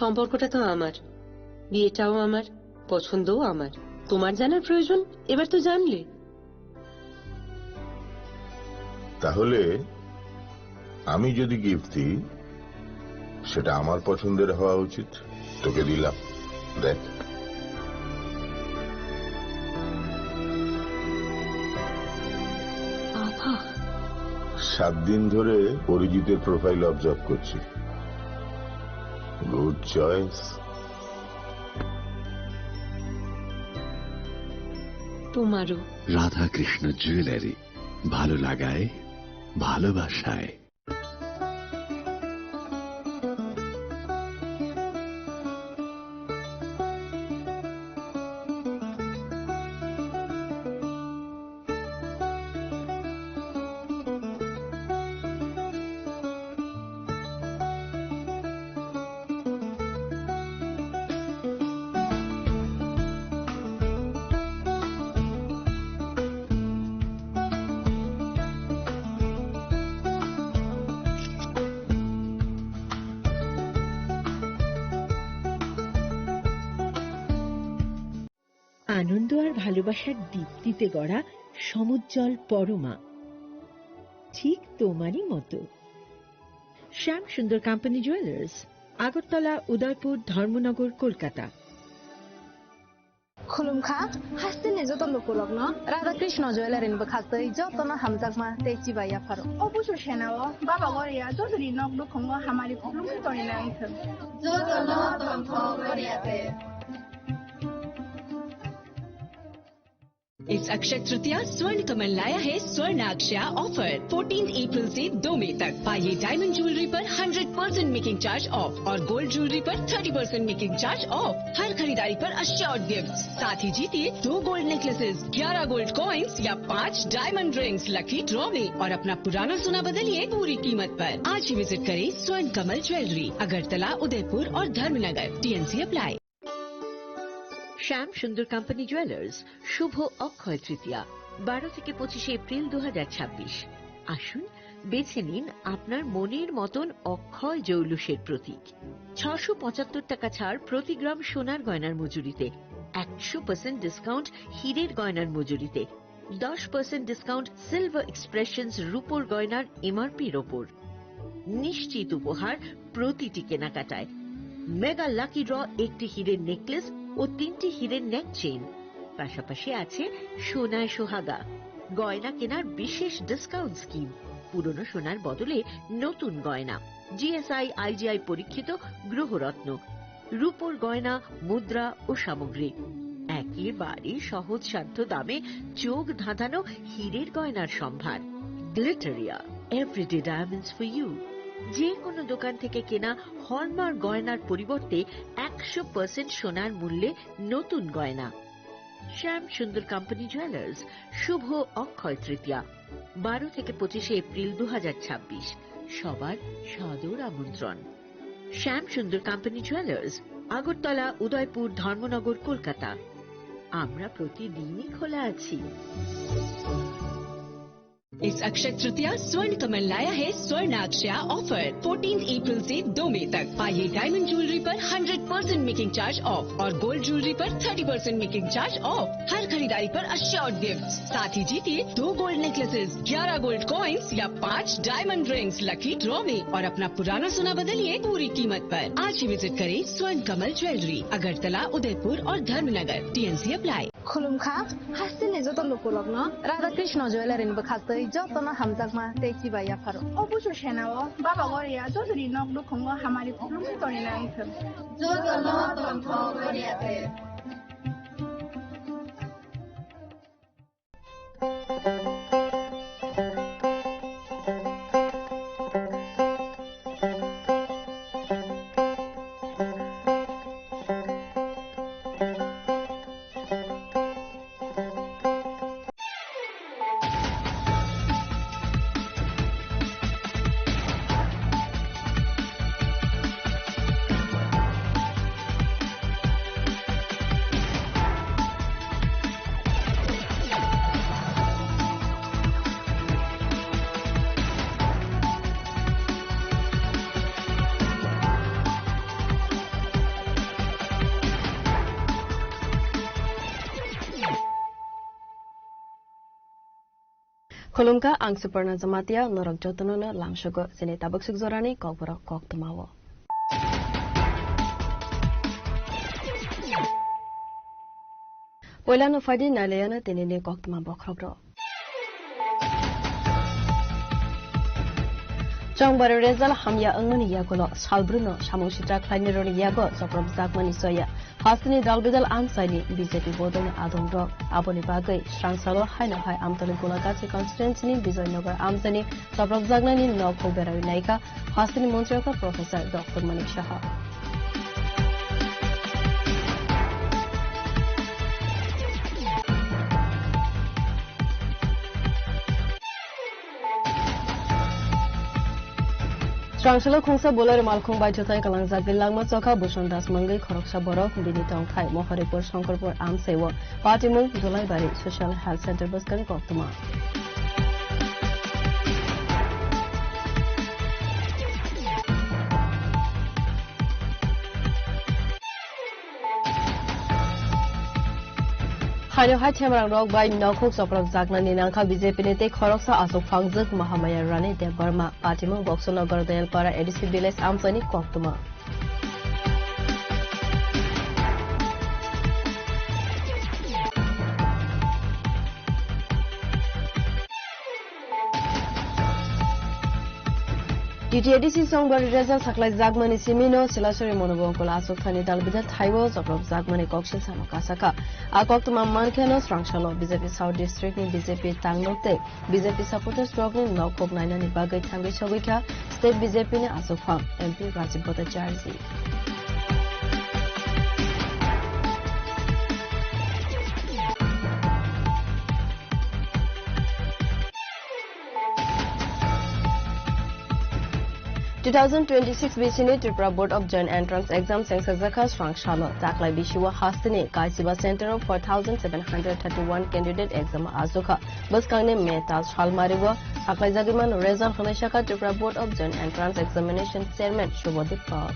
সম্পর্কটা তো আমার, বিয়েটাও আমার, পছন্দও আমার। তোমার জানার প্রয়োজন এবার তো জানলে। তাহলে আমি যদি গিফট দিই সেটা আমার পছন্দের হওয়া উচিত। তোকে দিলাম, দেখ। বাবা, 7 দিন ধরে অরিজিতের প্রোফাইল অবজার্ভ করছি। Good choice. তোমারও। রাধাকৃষ্ণ জুয়েলারি, ভালো লাগায় ভালোবাসায়। আনন্দ আর ভালোবাসার দীপ্তিতে গড়া সমুজ্জ্বল পরমা, ঠিক তোমারই মতো। শ্যাম সুন্দর কোম্পানি জুয়েলার্স, আগরতলা, উদয়পুর, ধর্মনগর, কলকাতা। खुलुमखा हास्तिनि जतन लुकुलग्न राधाकृष्ण ज्वेलारिनिबो खास्तै जतन हामजाकमा तेचिबा याफारो অবশ্য সেনাও বাবা গরিয়া যদি নক দুখঙ্গ হামারি খুলুম তরি না আইছে जतन तन्थ गरियाते। इस अक्षय तृतीया स्वर्ण कमल लाया है स्वर्ण अक्षया ऑफर 14 अप्रैल से 2 मई तक। पाइए डायमंड ज्वेलरी पर 100% मेकिंग चार्ज ऑफ और गोल्ड ज्वेलरी पर 30% मेकिंग चार्ज ऑफ। हर खरीदारी पर अश्योर्ड गिफ्ट, साथ ही जीतिए 2 गोल्ड नेकलेसेस, 11 गोल्ड कॉइन्स या 5 डायमंड रिंग्स लकी ड्रॉ में और अपना पुराना सोना बदलिए पूरी कीमत पर। आज ही विजिट करें स्वर्ण कमल ज्वेलरी, अगरतला, उदयपुर और धर्मनगर। TNC apply. শ্যাম সুন্দর কোম্পানি জুয়েলার্স, শুভ অক্ষয় তৃতীয়া 12 থেকে 25 এপ্রিল 2026। আসুন বেছে নিন আপনার মনের মতন অক্ষয় জৌলুসের প্রতীক। 675 টাকা ছাড় প্রতি গ্রাম সোনার গয়নার মজুরিতে, 100% ডিসকাউন্ট হীরের গয়নার মজুরিতে, 10% ডিসকাউন্ট সিলভার এক্সপ্রেশনস রূপোর গয়নার এমআরপির ওপর। নিশ্চিত উপহার প্রতিটি কেনাকাটায়। মেগা লাকি ড্র, একটি হীরের নেকলেস ও 3টি হীরের নেক চেইন। পাশাপাশি আছে সোনায় সোহাগা গয়না কেনার বিশেষ ডিসকাউন্ট স্কিম। পুরনো সোনার বদলে নতুন গয়না, জিএসআই আইজিআই পরীক্ষিত গ্রহরত্ন, রূপোর গয়না, মুদ্রা ও সামগ্রী। একেবারে সহজসাধ্য দামে চোখ ধাঁধানো হীরের গয়নার সম্ভার। Glitteria, everyday diamonds for you. যে কোনো দোকান থেকে কেনা হলমার্ক গয়নার পরিবর্তে 100% সোনার মূল্যে নতুন গয়না। শ্যাম সুন্দর কোম্পানি জুয়েলার্স, শুভ অক্ষয় তৃতীয়া 12 থেকে 25 এপ্রিল 2026। সবার সাদর আমন্ত্রণ। শ্যাম সুন্দর কোম্পানি জুয়েলার্স, আগরতলা, উদয়পুর, ধর্মনগর, কলকাতা। আমরা প্রতিদিনই খোলা আছি। इस अक्षय तृतीया स्वर्ण कमल लाया है स्वर्ण अक्षया ऑफर 14 अप्रैल से 2 मई तक। पाइए डायमंड ज्वेलरी पर 100% मेकिंग चार्ज ऑफ और गोल्ड ज्वेलरी पर 30% मेकिंग चार्ज ऑफ। हर खरीदारी पर अश्योर्ड गिफ्ट, साथ ही जीतिए 2 गोल्ड नेकलेसेस, 11 गोल्ड कॉइन्स या 5 डायमंड रिंग्स लकी ड्रॉ में और अपना पुराना सोना बदलिए पूरी कीमत पर। आज ही विजिट करें स्वर्ण कमल ज्वेलरी, अगरतला, उदयपुर और धर्मनगर। TNC apply. खुलुमखा हास्तिनि जतन लुकुलग्न राधाकृष्ण ज्वेलारिनिबो खास्तै जतन हामजाकमा तेचिबा याफारो অবশ্য সেনাও বাবা গরিয়া যদি নক দুখঙ্গ হামারি খুলুম তরি না আইছে जतन तन्थ गरियाते। Kolumka ang Suparna Zamatia norok jotono lamsugo sini tabak sugzorani kokboro koktumawo. Poilano fadi naleyana tinini koktuma bokrogro. Chongbari Rezal Hamya Angmani Yagulo, Salbruno, Shamushitra Kleinironi Yago, Soprab Zakmani Soya, Hastini Dalbidal Amsani, BJP Bodoni Adongro, Aboni Bagai, Shrangsalo, Haino Hai Amtali Gulagati Constituency, Bizoynogar Amsani, Soprab Zagnani, Noko Berawi Naika, Hastini Montreal Professor Dr. Manik Shaha. Strangshalo Khongsa Bolar Malkhong by Jotai Kalangza Bilangma Soka Bushon Das Mangai Khoroksha Borok Binitong Thai Moharipur Shankarpur Amsewo Patimung Julai Bari Social Health Center Baskan Koktuma. Haino Hai Chemarang Rock by Nokok Soprab Zagna Ninanka BJP Nete Khoroksa Asok Fangzak Mahamaya Rani De Burma Patimung Boxonagar Del Para ADC Biles Amsani Koktuma. DTADC Songbari Reza Saklai Zagmani Simino, Silasuri Monobonkola Asokani Dalbida Taiwo, Soprab Zagmani Kokshin Samokasaka, Akoktuma Mankeno, Strangshalo, BJP South District, BJP Tangnote, BJP supporters struggling Nokok Naina Nibagai Tangi Shogika, State BJP Asokfam, MP Rajib Bhattacharya. (2026) BCNE Tripura Board of Joint Entrance Exam Sengsazaka Strangshalo Taklai Bishiwa Hastini Kaisiba Center of 4,731 candidate exam Azuka Baskane Metas Halmariwa Taklai Zagiman Rezal Haneshaka Tripura Board of Joint Entrance Examination Chairman Shubodip Paul.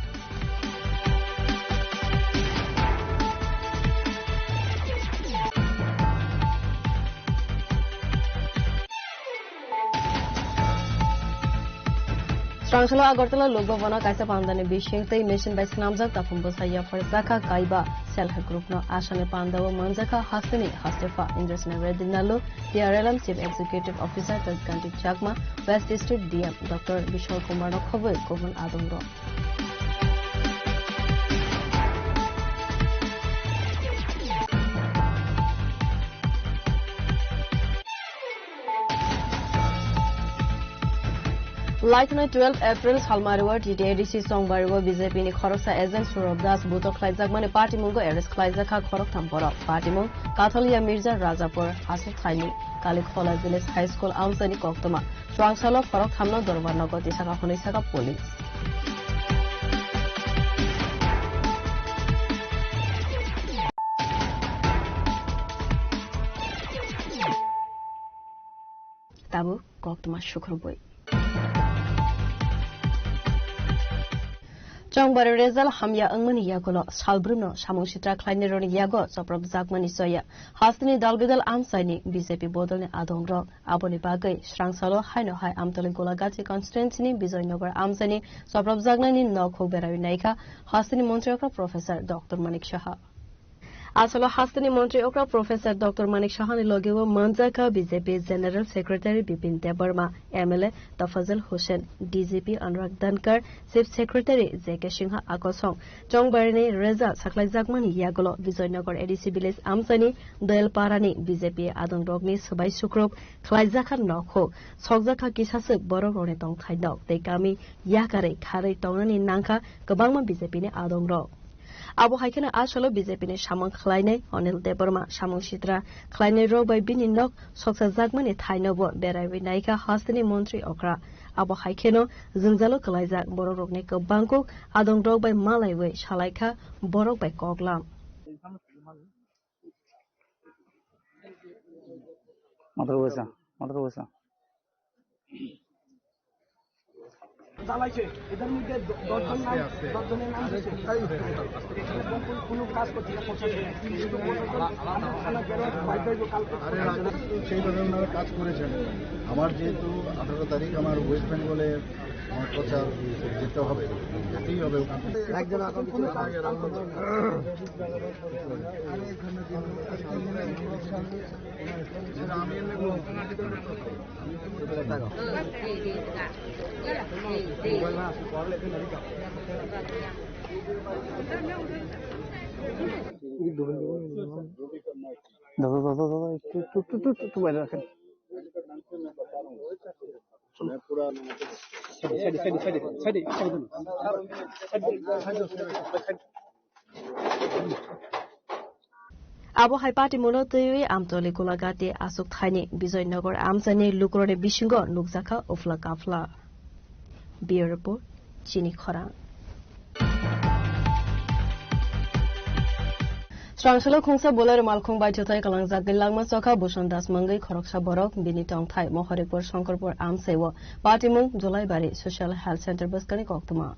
Strangshalo Agartala Lugavana Kaisa Pandani Bishingtai Mission by Snamzak Tapumbosaya for Zaka Kaiba Self Help Group no Ashane Pandawa Manzaka Hastini Hastefa Indusna Redinalu DRLM Chief Executive Officer Tadkanti Chakma West District DM Dr. Bishal Kumar Khove Kovan Adungro. Lightning 12 April Halmariwa TTADC Songbariwa BJP ni Khoroksa agent Surab Das Buto Khlaizakmani Party Mungo Eres Khlaizaka Khorok Thampora Party Mung Kathalia Mirza Rajapur Hasu Thaini Kalikhola Village High School Amsani Koktoma Strangshalo Khorok Thamno Dorbarnago Tisaka Honisaka Police Tabu Koktoma Shukruboi Chongbari Rezal Hamya Angmani Yagulo, Salbruno, Shamushitra Kleinironi Yago, Soprab Zakmani Soya, Hastini Dalbidal Amsani, BJP Bodoni Adongro, Aboni Bagai, Shrangsalo, Haino Hai Amtali Gulagati Constituency, Bizoynogar Amsani, Soprab Zagnani, Noko Berawi Naika, Hastini Montreal Professor Dr. Manik Shaha. Asolo Hastini Montreal Professor Dr. Manik Shahani Logewo Manzaka BJP General Secretary Bipin Debarma MLA Tafazal Hussain DGP Anurag Dankar Chief Secretary J.K. Singha Akosong Chongbarini Reza Saklai Zakmani Yagulo Bizoynagar ADC Village Amsani Doel Parani BJP Adong Rogni Sabai Sukrop Khlaizaka Nokho Sogjaka Kisasuk Borok Rone Tong Thainok Tekami Yakare Khare Tongnani Nangka Kabangma BJP ni Adong Rog Abo haikena asolo BJP ni Shamang Khlaine Onil Deborma Shamang Shitra Khlaine Rog by Bini Nok Soksa Zagmani Thainobo Berai Naika Hastini Montri Okra Abo haikeno Zunzalo Khlaizak Borok Rogni Kabangko Adong Rog by Malaiwe Shalaika Borok by Koglam Madhusa জ্বালাইছে এদের মধ্যে 10 জনের নাম দিয়েছে কোনো কাজ করছে না সেইভাবে ওনারা কাজ করেছেন। আমার যেহেতু 18 তারিখ আমার ওয়েস্ট বেঙ্গলে আমার প্রচার যেতে হবে, যেতেই হবে। একজন একটু বাইরে রাখেন। আবহাই পার্টি মূল তৈরি আমতলি গোলাঘাটে আসুক tiny Bijoynagar Amjani লুকরনে বিশৃঙ্গ নুকজাখা উফলা কাফলা। Bureau report চিনি খরা। স্রাংসলো খুংসা বোলার মালখুং বাইথুথাই কালাংজাক গিলাংমা চখা ভূষণ দাস মঙ্গৈ খরকসা বরক বিনি টংথাই মহরিপুর শঙ্করপুর আমসেও পার্টিমুং জলাইবাড়ি সোশ্যাল হেলথ সেন্টার বসকানি কক্তমা।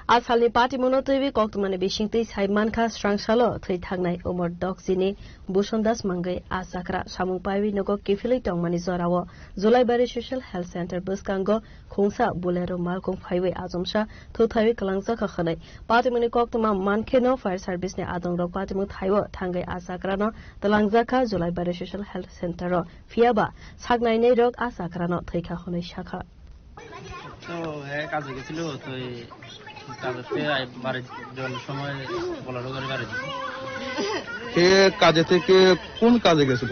आसालनि पार्टी मनोतैबि कक्तमानि बिसिंतै साइमानखा स्रांसालो थै थांनाय उमर डक्सिनि भूषणदास मंगै आसाक्रा सामुंपाइबि नगो किफिलै टंमानि जराव जुलाइबारि सोशल हेल्थ सेंटर बसकांगो खुंसा बुलेरो मालकुं फाइवे आजमसा थौथाइबि कलांजाखा खनै पार्टीमनि कक्तमा मानखेनो फायर सर्भिसनि आदंरक पार्टीमु थाइव थांगै आसाक्रानो तलांजाखा जुलाइबारि सोशल हेल्थ सेंटर फियाबा सागनायनै रक आसाक्रानो थैखा खनै शाखा तो है काज गेছিল তো কাজে থেকে কোন কাজে গেছিল?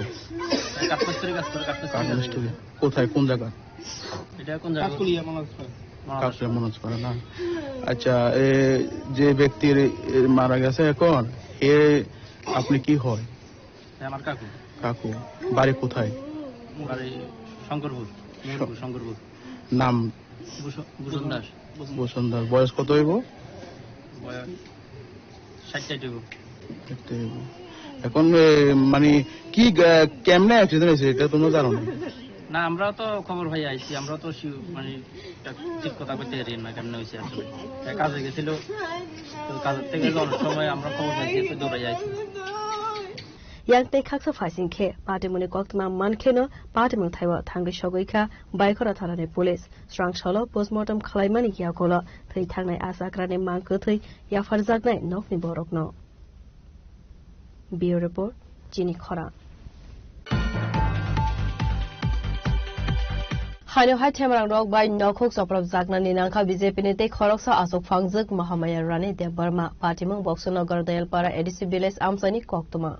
কোথায়, কোন জায়গা? না। আচ্ছা, যে ব্যক্তির মারা গেছে এখন এ আপনি কি হয়? আমার কাকু। কাকু বাড়ি কোথায়? বাড়ি শঙ্করপুর। শঙ্করপুর। নাম? ভূষণ দাস। ভূষণ দাস। বয়স কত হইব? বয়স 60 এখন মানে কি কেমনে অ্যাক্সিডেন্ট হয়েছে এটা তোমরা জানো না? আমরা তো খবর ভাই আইছি, আমরা তো মানে ঠিক কথা বলতে পারি না কেমনে হয়েছে। আসলে কাজে গেছিল, তো কাজের থেকে যাওয়ার সময় আমরা খবর পাইছি, তো দৌড়াই আইছি। yang tei khaksa phasing khe patimuni koktma mankheno patimung thaiwa thangai sogoikha baikora thalani police srangsalo postmortem khlaimani yakolo thei thangnai asakrani mangko thei yafarjaknai nokni borokno. Bureau report Chini Khora. Haino hai themarang rok bai nokhok soprab jakna ninangkha BJP ni tei khoroksa asok phangjak Mahamaya Rani Dev Barma patimung Boxonagar Dayalpara ADC village amsani koktuma.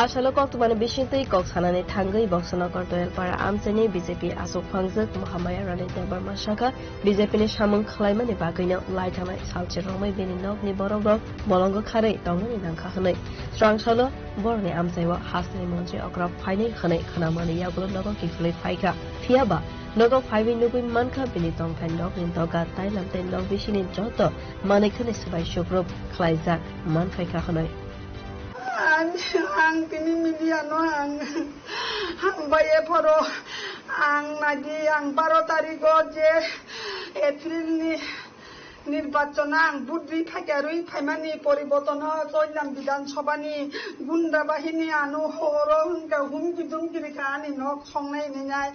Asalo Koktumani Bishintei Koksanani Tangai Boxonagar Dayalpara Amsani BJP Asok Phangjak Mahamaya Rani Dev Barma Shaka BJP ni Samung Khlaimani Bagaino Laitamai Salchiromai Bini Nokni Borogrok Bolongo Kharei Tongni Nangkha Hanai Srangsalo Borni Amsaiwa Hasni Montri Ograb Phainai Khanai Khanamani Yagulo Nogo Kiflei Phaika Fiaba Nogo Phaibi Nugui Manka Bini Tongthai Nokni Doga Tailamtai Nok Bishini Joto Manikhani Subai Shukrub Khlaijak Manphaika Hanai ang pinimiliano ang baye poro ang nagi ang 12 tariko je April ni নির্বাচন আং বুদ্ধি থাকে রুই ফাইমানি পরিবর্তন চললাম বিধানসভানি গুন্ডা বাহিনী আনু হর হুমকা হুমকি দুমকিরি খানি নক সংনাই নিনাই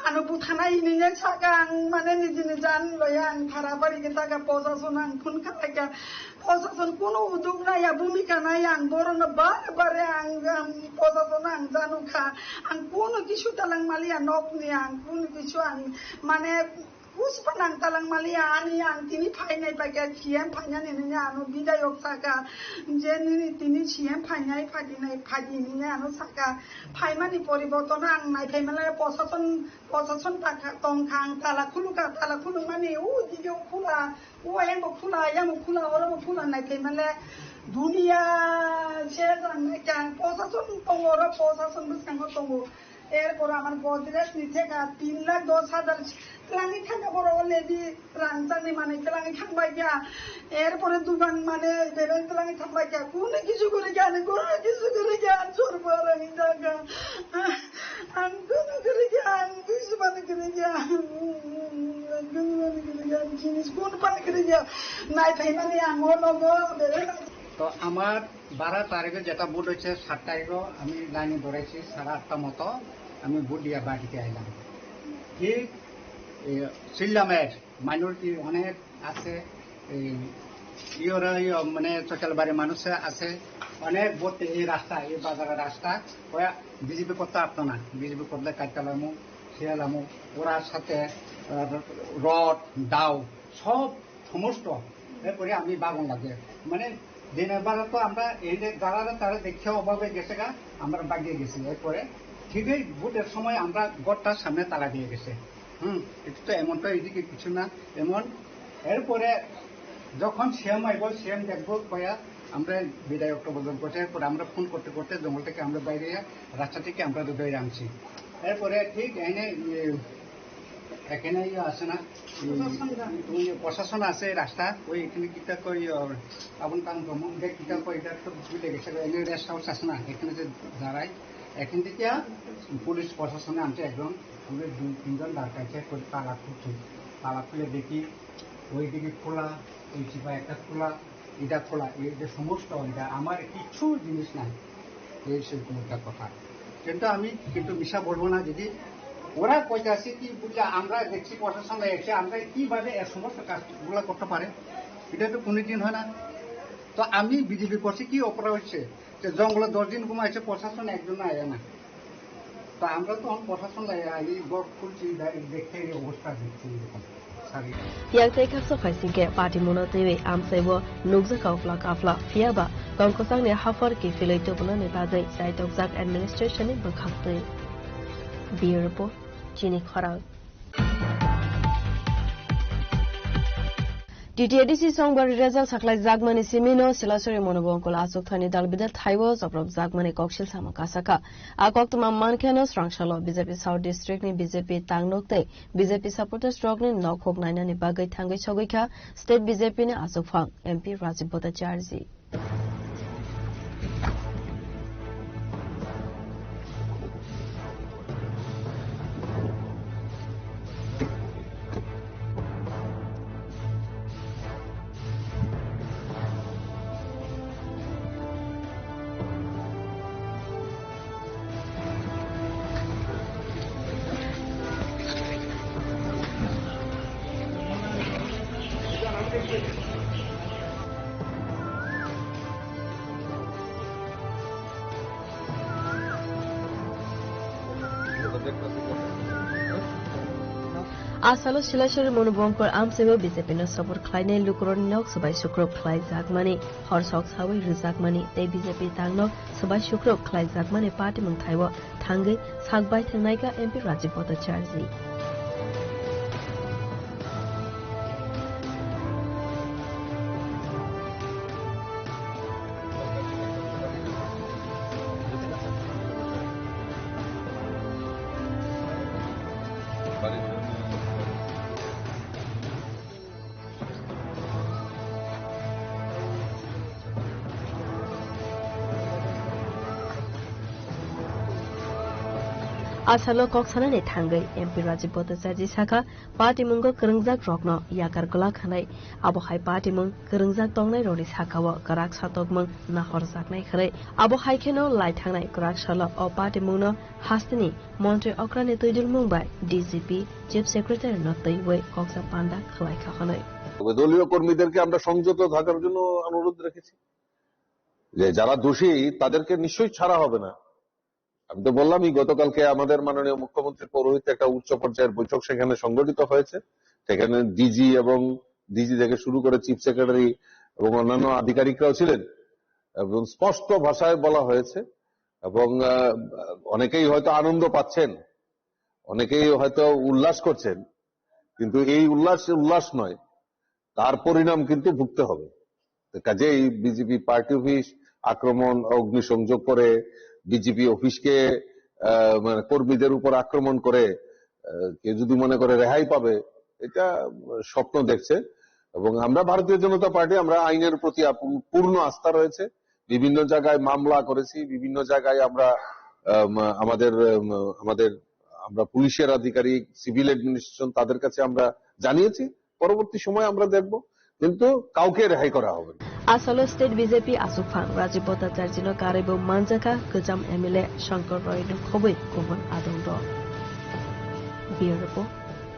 আনু বুথানাই নিনাই সাকা আং মানে নিজে নিজান লয়া আং ভাড়া বাড়ি গেতাকা প্রশাসন আং ফোন খালাকা প্রশাসন কোনো উদ্যোগ নাই ভূমিকা নাই আং বরণ বারে বারে আং প্রশাসন আং জানু খা আং কোনো কিছু তালাং মালিয়া নক নি আং কোনো কিছু আং মানে Uspanang talang malia ani ang tini painay bagat siyem painay niya ano bidayok saka jeni tini siyem painay padi niya ano saka paimani poriboton ang may paimala posason tongkang talakulu mani diyo pula yang pula orang pula nay paimala dunia cherang kang posason tongoro posason busang tongo এরপর আমার বদ্রেশ নিচে 3,10,000 ক্লানি থাকা বড় lady রানচানি মানে ক্লানি থাকবাই গিয়া এরপরে দোকান মানে বেরেন ক্লানি থাকবাই গিয়া কোনো কিছু করে গিয়া কোনো কিছু করে গিয়া চোর পড়ে আমি জায়গা আমি কোনো করে গিয়া আমি কিছু পানি করে গিয়া জিনিস কোন পানি করে গিয়া নাই তাই মানে আমার নগো বেরেন। তো আমার 12 তারিখে যেটা ভোট হয়েছে 7 তারিখও আমি লাইনে ধরেছি 8:30 মতো আমি ভোট দিয়ে বাড়িতে আইলাম। ঠিক সিল্লামের মাইনরিটি অনেক আছে, মানে চচাল বাড়ির মানুষ আছে অনেক ভোট। এই রাস্তা এই বাজারের রাস্তা বিজেপি করতে পারতো না, বিজেপি করলে কাটতালামো খেয়ালামো ওরার সাথে রড দাও সব সমস্ত এরপরে আমি বাগান লাগে মানে দিনের বেলা তো আমরা এই যে যারা তারা দেখে অভাবে গেছে গা আমরা বাগিয়ে গেছি। এরপরে ঠিকই ভোটের সময় আমরা গড়টার সামনে তালা দিয়ে গেছে। এটা তো এমন তো এইদিকে কিছু না এমন। এরপরে যখন সিএম আইব সিএম দেখবো কয়া আমরা বিধায়কটা বদল করছে। এরপরে আমরা ফোন করতে করতে জঙ্গল থেকে আমরা বাইরে রাস্তা থেকে আমরা বেরিয়ে আনছি। এরপরে ঠিক এখানে আছে না প্রশাসন আছে রাস্তা ওই এখানে কিতা কই আপন কাম ভ্রমণ কিতা কই এটা তো বুঝে গেছে এনে রেস্ট হাউস আছে না এখানে যে দাঁড়ায় এখান থেকে পুলিশ প্রশাসনে আনছে একজন পুলিশ 2-3 জন দাঁড়াইছে তালা খুলছে। তালা খুলে দেখি ওই দিকে খোলা ওই চিপা একটা খোলা এটা খোলা এই যে সমস্ত এটা আমার কিছু জিনিস নাই এই সেরকম একটা কথা। কিন্তু আমি কিন্তু মিশা বলবো না যদি ওরা কইতে আসে কি বুঝলে আমরা দেখছি প্রশাসন এসে আমরা কিভাবে এর সমস্ত কাজগুলো করতে পারে এটা তো কোনোদিন হয় না। তো আমি বিজেপি করছি কি অপরাধ হচ্ছে যে জঙ্গলে 10 দিন ঘুমাইছে প্রশাসন একজন আয় না। তো আমরা তো প্রশাসন গড় খুলছি দেখতে এই অবস্থা দেখছি এরকম। Yang tay kap sa faising ke party mono tewe am sebo nugza kaufla kafla fiaba kongkosang ne hafar ke filai to buna ne bagai sai tokzak administration ne bakhatte bureau report chini kharang DTADC songbari result saklai jagmani simino silasori monobongkol asuk thani dalbidal thaiwo joprop jagmani kokshil sama kasaka akok tama mankeno srangshalo BJP South District ni BJP tangnokte BJP supporters rock ni nokhok naina ni bagai thangai chogoikha state BJP ni asuk phang MP Rajiv Bhattacharya Asalo Silashari Monobongkor Amsebo BJP no support Kleine Lukron Nok Sabai Shukrop Klai Jagmani Horsok Sawi Rizakmani Te BJP Tangnok Sabai Shukrop Klai Jagmani Party Mungthaiwa Thangai Sakbai Thangnaika MP Rajiv Bhattacharya Asalo koksana ne thangai MP Rajiv Bhattacharya saka party mungo krengjak rokno yakar gola khanai abo hai party mung krengjak tongnai rori sakawa karak satok mung na horjak nai khare abo hai kheno lai thangnai karak sala o party mungno hastini montre okrane toidul mumbai DGP chief secretary no toiwei koksa panda khlai khanai দলীয় কর্মীদেরকে আমরা সংযত থাকার জন্য অনুরোধ রেখেছি যে যারা দোষী তাদেরকে নিশ্চয়ই ছাড়া হবে না। আমি তো বললামই গতকালকে আমাদের মাননীয় মুখ্যমন্ত্রীর পৌরোহিত্যে একটা উচ্চ পর্যায়ের বৈঠক সেখানে সংগঠিত হয়েছে। সেখানে ডিজি এবং ডিজি থেকে শুরু করে চিফ সেক্রেটারি এবং অন্যান্য আধিকারিকরাও ছিলেন এবং স্পষ্ট ভাষায় বলা হয়েছে এবং অনেকেই হয়তো আনন্দ পাচ্ছেন, অনেকেই হয়তো উল্লাস করছেন, কিন্তু এই উল্লাস নয়, তার পরিণাম কিন্তু ভুগতে হবে। কাজেই বিজেপি পার্টি অফিস আক্রমণ অগ্নিসংযোগ করে বিজেপি অফিসকে মানে কর্মীদের উপর আক্রমণ করে কেউ যদি মনে করে রেহাই পাবে, এটা স্বপ্ন দেখছে। এবং আমরা ভারতীয় জনতা পার্টি, আমরা আইনের প্রতি পূর্ণ আস্থা রয়েছে। বিভিন্ন জায়গায় মামলা করেছি, বিভিন্ন জায়গায় আমরা আমরা পুলিশের আধিকারিক, সিভিল অ্যাডমিনিস্ট্রেশন, তাদের কাছে আমরা জানিয়েছি। পরবর্তী সময় আমরা দেখব, কিন্তু কাউকে রেহাই করা হবে না। Asolo State BJP Asufang Rajiv Bhattacharya Karibu Manjaka Gajam MLA Shankar Roy no Khobui Kubun Adongro. Bureau Report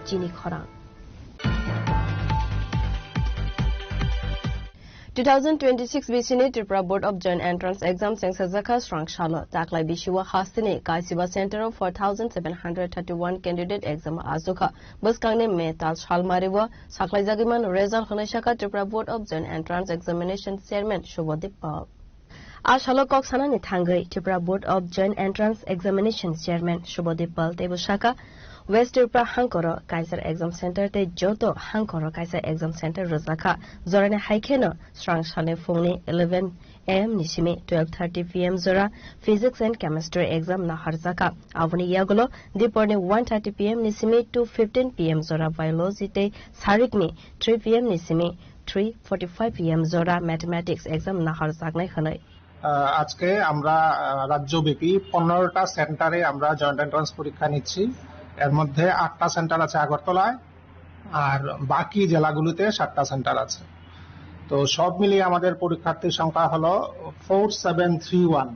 Jini Khorang. 2026 BCNE Tripura Board of Joint Entrance Exam Sengsazaka Srang Shalo Taklai Bishiwa Hastini Kaisiba Center of 4,731 candidate exam Azuka Buskangne Metal Shalmariwa Saklai Zagiman Rezal Khanashaka Tripura Board of Joint Entrance Examination Chairman Shubodip Pal Ashalo Koksana Nithangai Tripura Board of Joint Entrance Examination Chairman Shubodip Pal Tebushaka West Tripura Hankoro Kaiser Exam Center te Joto Hankoro Kaiser Exam Center Rozaka Zorane Haikeno Srang Shale Fungni 11 AM Nishimi 12:30 PM Zora Physics and Chemistry Exam Naharzaka Avuni Yagulo Diporne 1:30 PM Nishimi 2:15 PM Zora Biology te Sarikni 3 PM Nishimi 3:45 PM Zora Mathematics Exam Naharzaknai Khanai আজকে আমরা রাজ্যব্যাপী 15টা সেন্টারে আমরা joint entrance পরীক্ষা নিচ্ছি। এর মধ্যে 8টা centre আছে আগরতলায়, আর বাকি জেলাগুলোতে 7টা সেন্টার আছে। তো সব মিলিয়ে আমাদের পরীক্ষার্থীর সংখ্যা হলো 4731।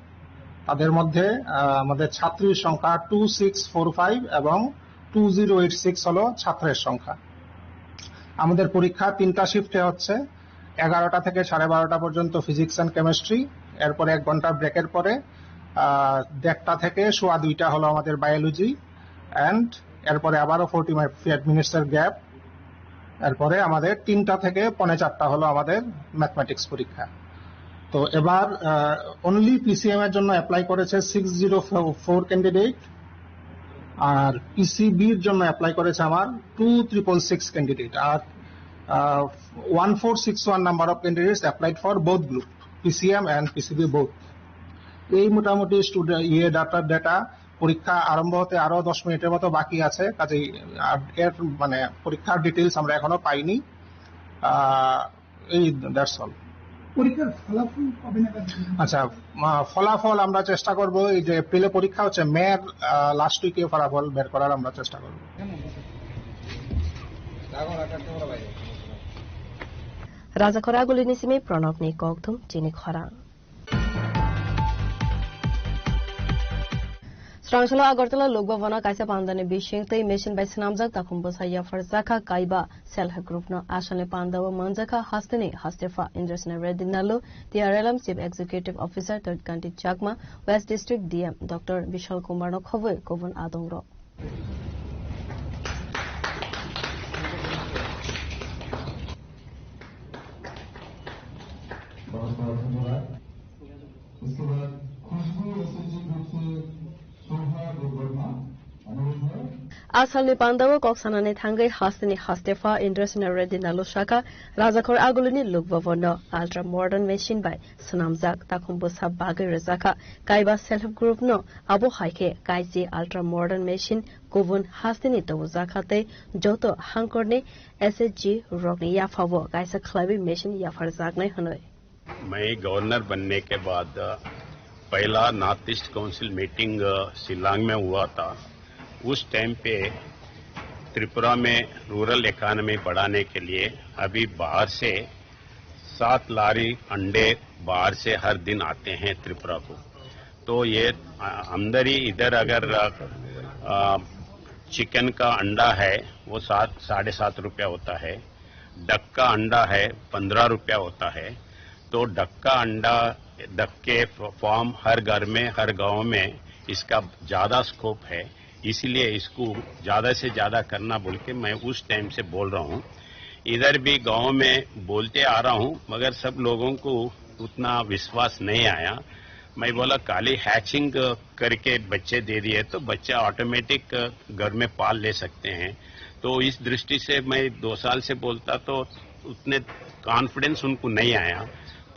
তাদের মধ্যে আমাদের ছাত্রীর সংখ্যা 2645 এবং 2086 হলো ছাত্রের সংখ্যা। আমাদের পরীক্ষা 3টা শিফটে হচ্ছে, 11টা থেকে 12:30 পর্যন্ত ফিজিক্স এন্ড কেমিস্ট্রি, এরপরে 1 ঘন্টা ব্রেকের পরে 1:30 থেকে 2:15 হলো আমাদের বায়োলজি, এন্ড এরপরে আবারও 45 মিনিটসের গ্যাপ, এরপরে আমাদের 3টা থেকে 3:45 হলো আমাদের ম্যাথমেটিক্স পরীক্ষা। তো এবার অনলি পিসিএম এর জন্য অ্যাপ্লাই করেছে 604 ক্যান্ডিডেট, আর পিসিবির জন্য অ্যাপ্লাই করেছে আমার 2666 ক্যান্ডিডেট, আর 1461 number of candidates applied for both group, PCM and PCB both. এই মোটামুটি ডেটা পরীক্ষা আরম্ভ হতে আরো 10 মিনিটের মতো বাকি আছে, কাজেই এর মানে পরীক্ষার ডিটেইলস আমরা এখনো পাইনি। এই দ্যাটস অল। পরীক্ষার ফলাফল কবে নাগাদ? আচ্ছা, ফলাফল আমরা চেষ্টা করব, এই যে এপ্রিলে পরীক্ষা হচ্ছে, মের লাস্ট উইকে ফলাফল বের করার আমরা চেষ্টা করব। রাজাখরাগুলি নিসিমে প্রণব নি ককধুম চিনি খরা Strangshalo Agartala Logbavana Kaisa Pandane Bishing Tay Mission by Sinamjak Takumbosaya Farzaka Kaiba Self-Help Group no Ashale Pandawa Manjaka Hastini Hastefa Indrusna Redinalo, the RLM Chief Executive Officer 3rd County Chakma, West District DM Dr. Vishal Kumar no Khove Kovan Adongro. Asalni Pandawa Koksanane Tangai Hastini Hastefa Indrusna Redinalo Shaka Razakhor Agulini Lukvavono Ultra Modern Machine by Sunamzak Takumbosa Bagay Razaka Kaiba Self-Help Group no Abu Haike Kaisi Ultra Modern Machine Kovun Hastini Tawuzakate Joto Hankorne SSG Rogni Yafavo Kaisa Klabi Machine Yafarzakne Hanoi. मैं governor बनने के बाद पहला north east council meeting Shillong में हुआ था। उस time पे त्रिपुरा में रूरल इकोनॉमी बढ़ाने के लिए अभी बाहर से 7 लारी अंडे बाहर से हर दिन आते हैं त्रिपुरा को। तो ये आमदनी इधर अगर चिकन का अंडा है वो 7.5 रुपया होता है, डक का अंडा है 15 रुपया होता है। तो डक का अंडा, डक के फॉर्म हर घर में हर गांव में इसका ज्यादा स्कोप है, इसलिए इसको ज्यादा से ज्यादा करना बोल के मैं उस टाइम से बोल रहा हूँ। इधर भी गांव में बोलते आ रहा हूँ, मगर सब लोगों को उतना विश्वास नहीं आया। मैं बोला काली हैचिंग करके बच्चे दे दिए तो बच्चा ऑटोमेटिक घर में पाल ले सकते हैं। तो इस दृष्टि से मैं 2 साल से बोलता तो उतने कॉन्फिडेंस उनको नहीं आया।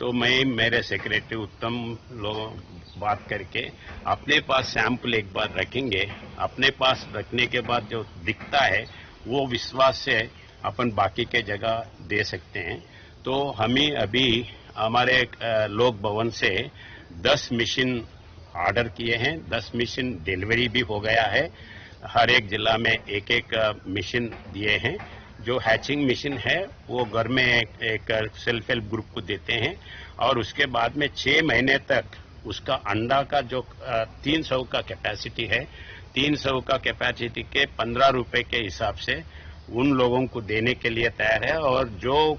तो मैं मेरे सेक्रेटरी उत्तम लोग बात करके अपने पास सैंपल एक बार रखेंगे। अपने पास रखने के बाद जो दिखता है वो विश्वास से अपन बाकी के जगह दे सकते हैं। तो हमें अभी हमारे लोक भवन से 10 मशीन ऑर्डर किए हैं, 10 मशीन डिलीवरी भी हो गया है। हर एक जिला में एक एक मशीन दिए हैं। जो हैचिंग मशीन है वो घर में एक सेल्फ हेल्प ग्रुप को देते हैं और उसके बाद में 6 महीने तक उसका अंडा का जो 300 का कैपेसिटी है, 300 का कैपेसिटी के 15 रुपए के हिसाब से उन लोगों को देने के लिए तैयार है। और जो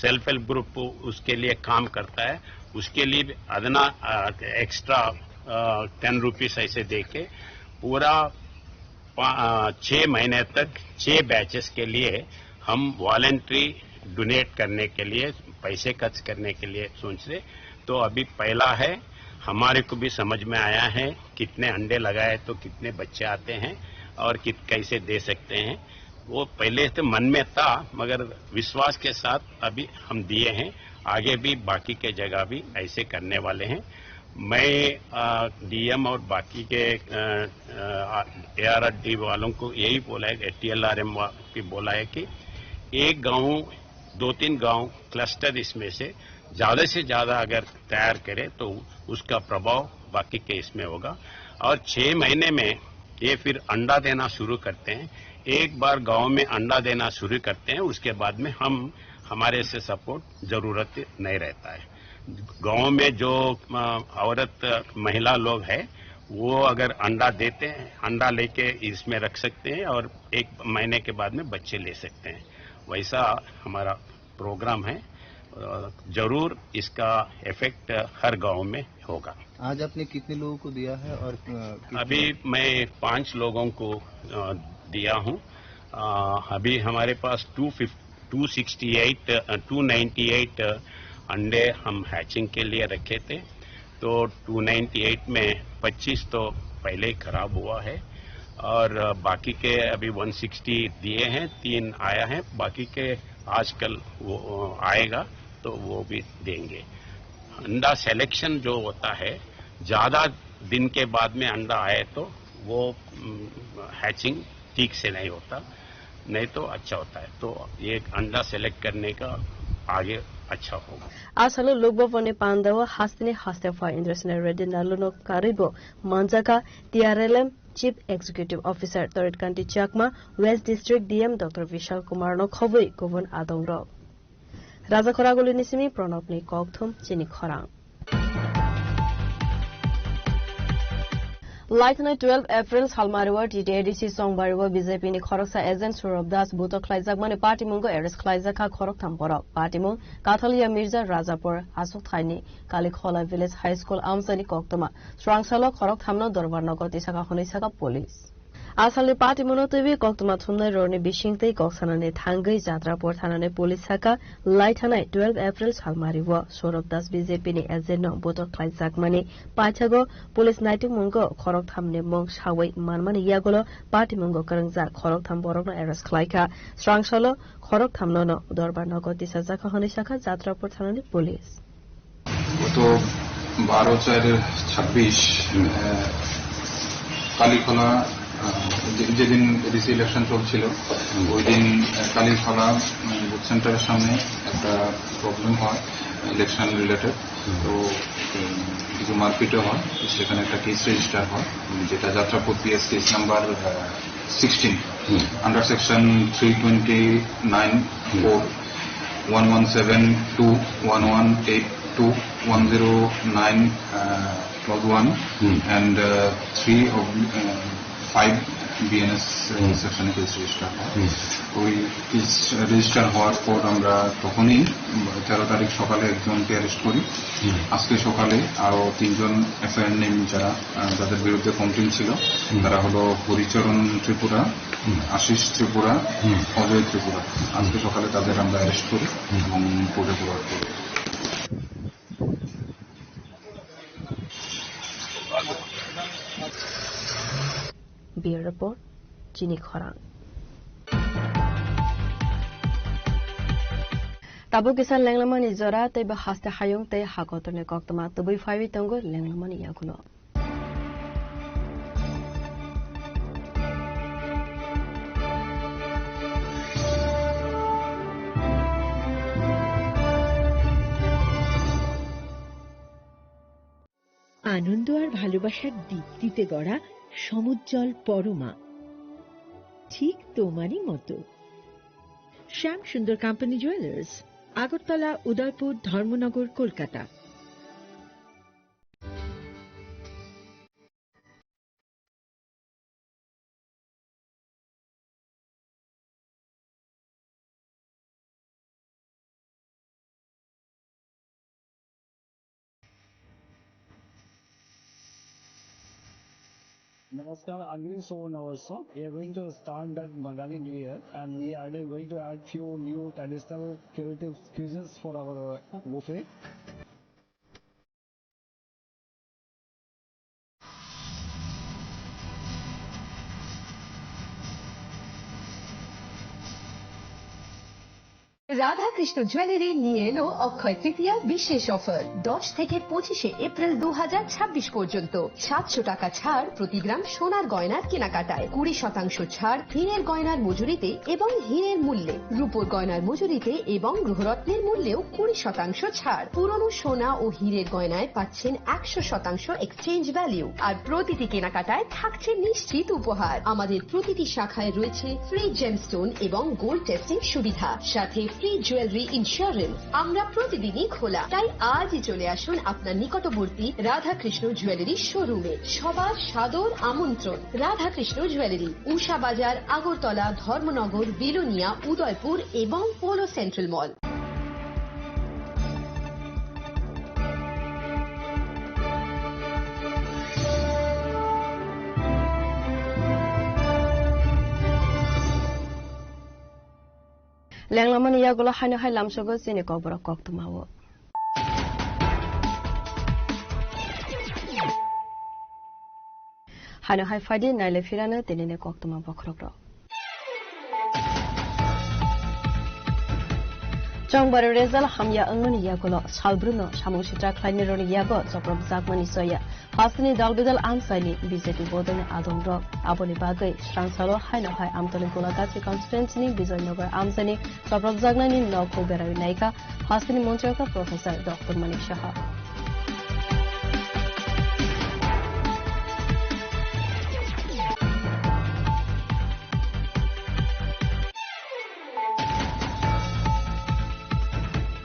सेल्फ हेल्प ग्रुप उसके लिए काम करता है उसके लिए अदना एक्स्ट्रा 10 रुपीस ऐसे दे के पूरा 6 महीने तक 6 बैचेस के लिए हम वॉलंटरी डोनेट करने के लिए पैसे खर्च करने के लिए सोच रहे। तो अभी पहला है, हमारे को भी समझ में आया है कितने अंडे लगाए तो कितने बच्चे आते हैं और कैसे दे सकते हैं। वो पहले तो मन में था मगर विश्वास के साथ अभी हम दिए हैं। आगे भी बाकी के जगह भी ऐसे करने वाले हैं। मैं डीएम और बाकी के ARRD वालों को यही बोला है, TLRM भी बोला है कि एक गांव 2-3 गांव क्लस्टर इसमें से ज्यादा अगर तैयार करे तो उसका प्रभाव बाकी के इसमें होगा। और 6 महीने में ये फिर अंडा देना शुरू करते हैं। एक बार गांव में अंडा देना शुरू करते हैं उसके बाद में हमारे से सपोर्ट जरूरत नहीं रहता है। गांव में जो औरत महिला लोग है वो अगर अंडा देते हैं, अंडा लेके इसमें रख सकते हैं और 1 महीने के बाद में बच्चे ले सकते हैं। वैसा हमारा प्रोग्राम है। जरूर इसका इफेक्ट हर गांव में होगा। आज आपने कितने लोगों को दिया है? और अभी मैं 5 लोगों को दिया हूं। अभी हमारे पास 298 अंडे हम हैचिंग के लिए रखे थे। तो 298 में 25 तो पहले ही खराब हुआ है और बाकी के अभी 160 दिए हैं, 3 आया है, बाकी के आजकल वो आएगा तो वो भी देंगे। अंडा सिलेक्शन जो होता है ज्यादा दिन के बाद में अंडा आए तो वो हैचिंग ठीक से नहीं होता, नहीं तो अच्छा होता है। तो ये अंडा सेलेक्ट करने का आगे अच्छा होगा। Asalo Lubovone Pandawa Hastini Hastefa Indresne Reddy Naluno Karibo Manzaka TRLM Chief Executive Officer Third County Chakma West District DM Dr. Vishal Kumar no Khobui Govon Adongro Raja Khoraguli Nisimi Pronopni Kokthum Chini Khorang Lieutenant 12 April Halmariwa TDADC Songbariwa BJP ni Khoroksa Agent Surab Das Buto Khlaijak mane party mungo Eres Khlaijaka Khorok Thamborok party mung Kathalia Mirza Razapur Asuk Thaini Kalikhola Village High School Amsani Koktoma Srangsalo Khorok Thamno Dorbarnago Tisaka Honisaka Police Asali party muno TV Koktoma Thumna Roni Bishingte Koksanane Thangai Jatrapur Thanane Police Haka Lieutenant 12 April Halmariwa Surab Das BJP ni Agent no Buto Khlaijak mane Pachago Police Nighting mungo Khorok Thamne mong Shawai Manmani Yagolo party mungo Karangza Khorok Thamborok no Eres Klaika Srangsalo Khorok Thamno no Dorbarnago Tisaka Honisaka Jatrapur Thanane Police তো 12/4/26 কালীখোলা যেদিন DC election চলছিল ওই দিন Kalikhola booth সেন্টারের সামনে একটা problem হয় election related. তো কিছু মারপিটও হয়, সেখানে একটা কেস রেজিস্টার হয় যেটা Jatrapur PS case number 16 under section 329(4) 1172 1182 109 and 3/5 BNS সেকশনে কেস রেজিস্টার হয়। ওই কেস রেজিস্টার হওয়ার পর আমরা তখনই 13 তারিখ সকালে একজনকে অ্যারেস্ট করি। আজকে সকালে আরো 3 জন এফআইআর নেম যাদের বিরুদ্ধে কমপ্লেন ছিল তারা হলো হরিচরণ ত্রিপুরা, আশিস ত্রিপুরা, অজয় ত্রিপুরা। আজকে সকালে তাদের আমরা অ্যারেস্ট করি এবং কোর্টে ফরওয়ার্ড করি। Bureau Report, Chini Khorang. Tabu kisan lenglamani zora tei ba haste hayung tei hakotone koktama tubui faiwi tongo lenglamani yakulo. আনন্দ আর ভালোবাসার দীপ্তিতে গড়া সমুজ্জ্বল পরমা, ঠিক তোমারই মতো। শ্যাম সুন্দর company jewellers, Agartala, Udaipur, Dharmanagar, Kolkata. Namaskar, Agri Sohn also. We are going to start that Bengali New Year and we are going to add few new traditional creative cuisines for our buffet. Radhakrishna jewellery নিয়ে এলো অক্ষয় তৃতীয়া বিশেষ offer. 10 থেকে 25 April 2026 পর্যন্ত 700 টাকা ছাড় প্রতি গ্রাম সোনার গয়নার কেনাকাটায়, 20% ছাড় হীরের গয়নার মজুরিতে এবং হীরের মূল্যে, রূপোর গয়নার মজুরিতে এবং গ্রহরত্নের মূল্যেও 20% ছাড়। পুরনো সোনা ও হীরের গয়নায় পাচ্ছেন 100% এক্সচেঞ্জ ভ্যালু, আর প্রতিটি কেনাকাটায় থাকছে নিশ্চিত উপহার। আমাদের প্রতিটি শাখায় রয়েছে ফ্রি জেমস্টোন এবং গোল্ড টেস্টিং সুবিধা, সাথে ফ্রি জুয়েলারি ইন্স্যুরেন্স। আমরা প্রতিদিনই খোলা, তাই আজই চলে আসুন আপনার নিকটবর্তী রাধাকৃষ্ণ জুয়েলারি শোরুমে। সবার সাদর আমন্ত্রণ। রাধাকৃষ্ণ জুয়েলারি, উষা বাজার, আগরতলা, ধর্মনগর, বিলোনিয়া, উদয়পুর এবং polo central mall. Lenglaman yagulo haino hai lamsogo sini kobra koktumawo. Haino hai fadi naile firana tenine koktuma bokrokro. Chongbar Rezal Hamya Angmani Yagulo, Salbruno, Shamushitra Kleinironi Yago, Soprob Zakmani Soya, Hasni Dalbidal Amsani, BJP Bodan Adonro, Aboni Bagay, Shransalo, Hainohai Amtoli Gulagati Constituency, Bizoynogar Amsani, Soprob Zagnani, Noko Berainaika, Hasni Montreal Professor Dr. Manik Shaha.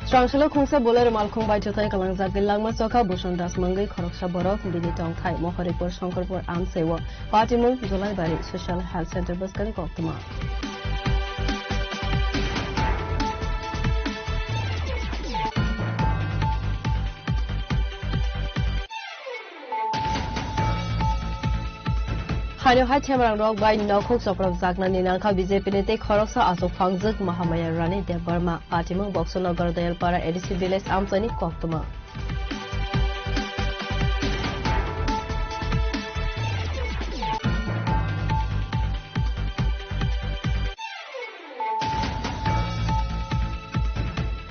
Strangshalo Khungsa Boler Malkhung by Jotai Kalangzak Langma Soka Bushon Das Mangai Khoroksha Borok Bini Tong Thai Moharipur Shankarpur Amsewa Patimul Julai Bari Social Health Center Baskan Koktuma. Haino hai Temrang Rock by Nokok Soprab Zagna Ninalka BJP Nete Khoroksa Asok Phangzak Mahamaya Rani De Burma Patimung Boxonagar Dayal Para ADC Village Amsani Koktuma.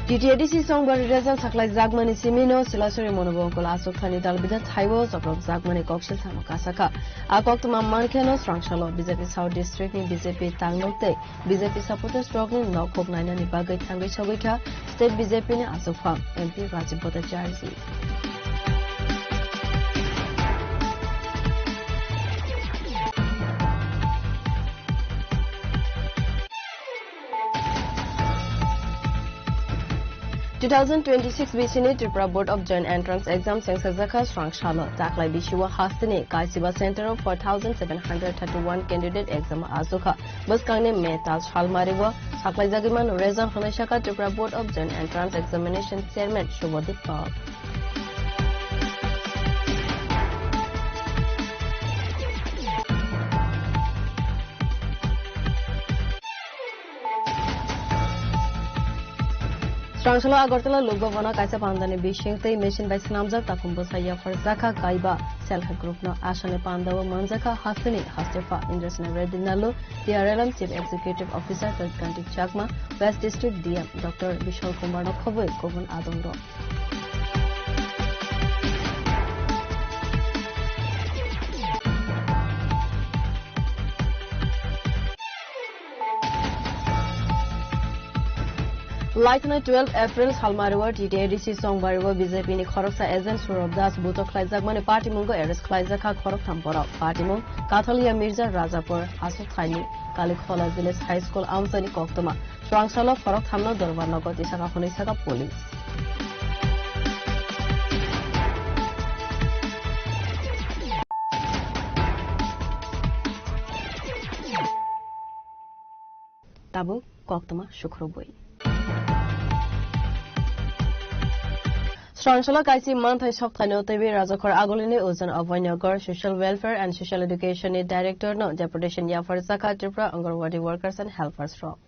DTADC Songbar Rezal Saklai Zagmani Simino, Silasuri Monobokol Asok Thani Dalbida Taiwo, Soprab Zagmani Kokshil Samakasaka, Akoktuma Mankeno, Strangshalo, BJP South District, BJP Tangnote, BJP supporters struggling Nokok Naina Nibagai Tangi Chogika, State BJP Asok Phang, MP Rajib Bhattacharya. (2026) BCNE Tripura Board of Joint Entrance Exam Sengsazaka Strangshalo Taklai Bishiwa Hastini Kaisiba Center of 4,731 candidate exam Azuka Buskane Metal Shalmariwa Saklai Zagiman Rezan Hanashaka Tripura Board of Joint Entrance Examination Chairman Shubodip Paul. Srangshala Agartala Lugavana Kaisa Pandani Bishingte Mission by Snamza Takumbo Saya for Zaka Kaiba Self Help Group no Ashane Pandawa Manzaka Hasani Hastefa Indresna Redinalu DRLM Chief Executive Officer Kanti Chakma West District DM Dr. Bishal Kumar Khoboi Kovan Adongro Lieutenant 12 April Salmarwa TTADC Songbariwa BJP ni Khoroksa agent Surab Das Buto Khlaijak mane party mungo arrest Khlaijaka Khorok Thampora party mung Kathalia Mirza Rajapur Asu Thaini Kalikhola Village High School Amsani Koktoma Srangshala Khorok Thamna Dorbar Nagot Isaka Khoni Saka Police Tabu Koktoma Shukroboi Srangshala Kaisi Manthai Sokthano Tebi Rajakor Agolini Uzan Avanyagor Social Welfare and Social Education Director no Deputation Yafar Zaka Tripura Angarwadi Workers and Helpers Rock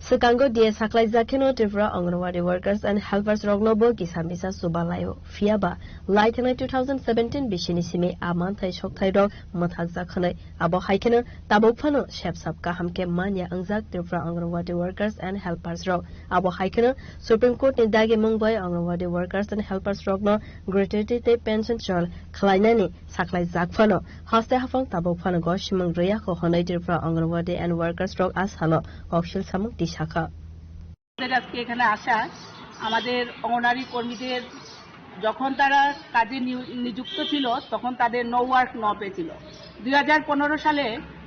Sekango dia saklai zakeno Tripura Anganwadi Workers and Helpers Rognobo Gisamisa Subalayo Fiaba Lieutenant 2017 Bishini Simi Amanthai Shokthai Rog Mathak Zakhane Abo Haikener Tabokfano Shepsap Kahamke Manya Angzak Tripura Anganwadi Workers and Helpers Rog Abo Haikener Supreme Court ni Dagi Mungbai Anganwadi Workers and Helpers Rogno Gratuity Te Pension Chol Klainani Saklai Zakfano Haste Hafang Tabokfano Goshimang Riyako Honai Tripura Anganwadi and Workers Rog Ashalo Okshil Samung শাখা আজকে এখানে আসা আমাদের অঙ্গনারী কর্মীদের যখন তারা কাজে নিযুক্ত ছিল তখন তাদের নো ওয়ার্ক নো পে ছিল 2015 সালে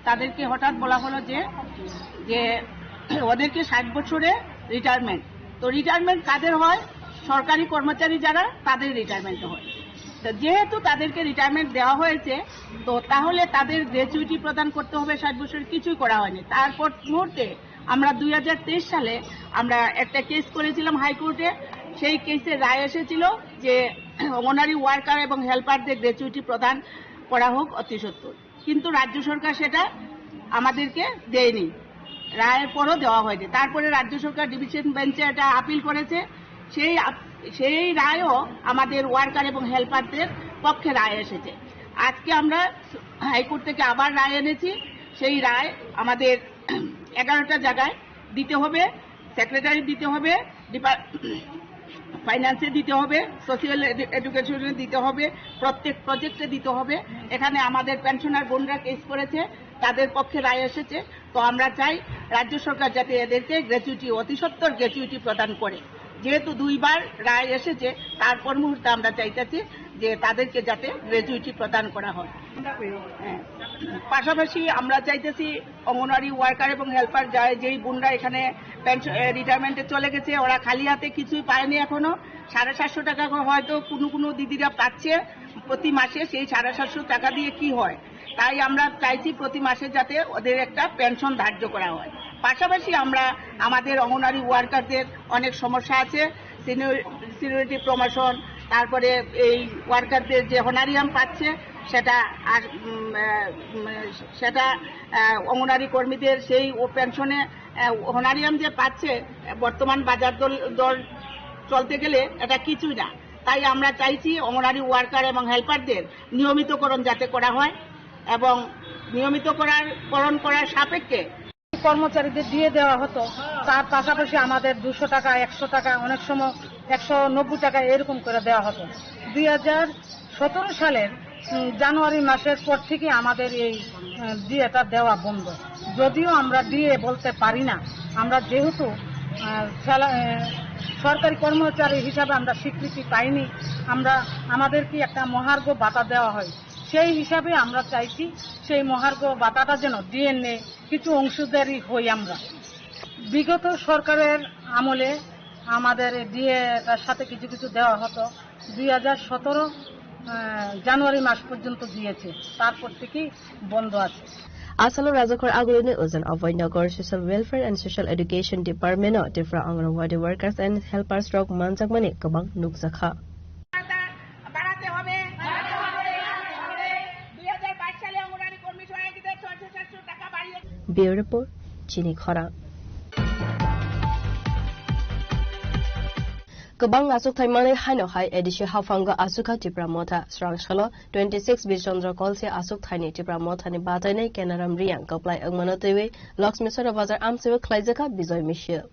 তাদেরকে হঠাৎ বলা হলো যে ওদেরকে 60 বছরে রিটায়ারমেন্ট তো রিটায়ারমেন্ট কাদের হয় সরকারি কর্মচারী যারা তাদের রিটায়ারমেন্ট হয় তো যেহেতু তাদেরকে রিটায়ারমেন্ট দেওয়া হয়েছে তো তাহলে তাদের গ্র্যাচুইটি প্রদান করতে হবে 60 বছর কিছুই করা হয়নি তারপর মুহূর্তে আমরা 2023 সালে আমরা একটা কেস করেছিলাম হাইকোর্টে সেই কেসে রায় এসেছিল যে অঙ্গনারী ওয়ার্কার এবং হেল্পারদের গ্র্যাচুইটি প্রদান করা হোক অতি সত্বর কিন্তু রাজ্য সরকার সেটা আমাদেরকে দেয়নি রায়ের পরও দেওয়া হয়নি তারপরে রাজ্য সরকার ডিভিশন বেঞ্চে এটা আপিল করেছে সেই রায়ও আমাদের ওয়ার্কার এবং হেল্পারদের পক্ষে রায় এসেছে আজকে আমরা হাইকোর্ট থেকে আবার রায় এনেছি সেই রায় আমাদের 11টা জায়গায় দিতে হবে সেক্রেটারি দিতে হবে ফাইন্যান্সে দিতে হবে সোশিয়াল এডুকেশনে দিতে হবে প্রত্যেক প্রজেক্টে দিতে হবে এখানে আমাদের পেনশনার বোনরা কেস করেছে তাদের পক্ষে রায় এসেছে তো আমরা চাই রাজ্য সরকার যাতে এদেরকে গ্র্যাচুইটি অতি সত্বর গ্র্যাচুইটি প্রদান করে যেহেতু দুইবার রায় এসেছে তারপর মুহূর্তে আমরা চাইতেছি যে তাদেরকে যাতে গ্র্যাচুইটি প্রদান করা হয় পাশাপাশি আমরা চাইতেছি অঙ্গনওয়াড়ি ওয়ার্কার এবং হেল্পার যেই বোনরা এখানে রিটায়ারমেন্টে চলে গেছে ওরা খালি হাতে কিছুই পায়নি এখনো 750 টাকা হয়তো কোনো দিদিরা পাচ্ছে প্রতি মাসে সেই 750 টাকা দিয়ে কি হয় তাই আমরা চাইছি প্রতি মাসে যাতে ওদের একটা পেনশন ধার্য করা হয় পাশাপাশি আমরা আমাদের অঙ্গনওয়াড়ি ওয়ার্কারদের অনেক সমস্যা আছে সিনিয়রিটি প্রমোশন তারপরে এই ওয়ার্কারদের যে হনারিয়াম পাচ্ছে সেটা অঙ্গনওয়াড়ি কর্মীদের সেই পেনশনে হনারিয়াম যে পাচ্ছে বর্তমান বাজার দর চলতে গেলে এটা কিছুই না তাই আমরা চাইছি অঙ্গনওয়াড়ি ওয়ার্কার এবং হেল্পারদের নিয়মিতকরণ যাতে করা হয় এবং নিয়মিতকরণ করার সাপেক্ষে কর্মচারীদের দিয়ে দেওয়া হতো তার পাশাপাশি আমাদের 200 টাকা 100 টাকা অনেক সময় 190 টাকা এরকম করে দেওয়া হতো 2017 সালের জানুয়ারি মাসের পর থেকে আমাদের এই ডিএটা দেওয়া বন্ধ যদিও আমরা ডিএ বলতে পারি না আমরা যেহেতু সরকারি কর্মচারী হিসাবে আমরা স্বীকৃতি পাইনি আমাদেরকে একটা মহার্ঘ ভাতা দেওয়া হয় সেই হিসাবে আমরা চাইছি সেই মহার্ঘ ভাতাটা যেন ডিএনএ কিছু অংশীদারি হই আমরা বিগত সরকারের আমলে আমাদের ডিএটার সাথে কিছু দেওয়া হতো 2017 জানুয়ারি মাস পর্যন্ত দিয়েছে তারপর থেকেই বন্ধ আছে Asalo Rajakor Agulini Uzan Avoidnagor Social Welfare and Social Education Department of different Anganwadi workers and helpers Rock Manjakmani Kabang Nukzakha. Bureau Report, Chini Khora. Kabang Asuk Taimani Hano High Edition Hafanga Asuka Tipramota, Srangshalo, 26 Bishondra Kolsi Asuk Tiny Tipramota ni Batane, Kenaram Rian, Koplai Agmanotewe, Locksmithsora Bazar Amsiva Klaizaka, Bizoy Michel.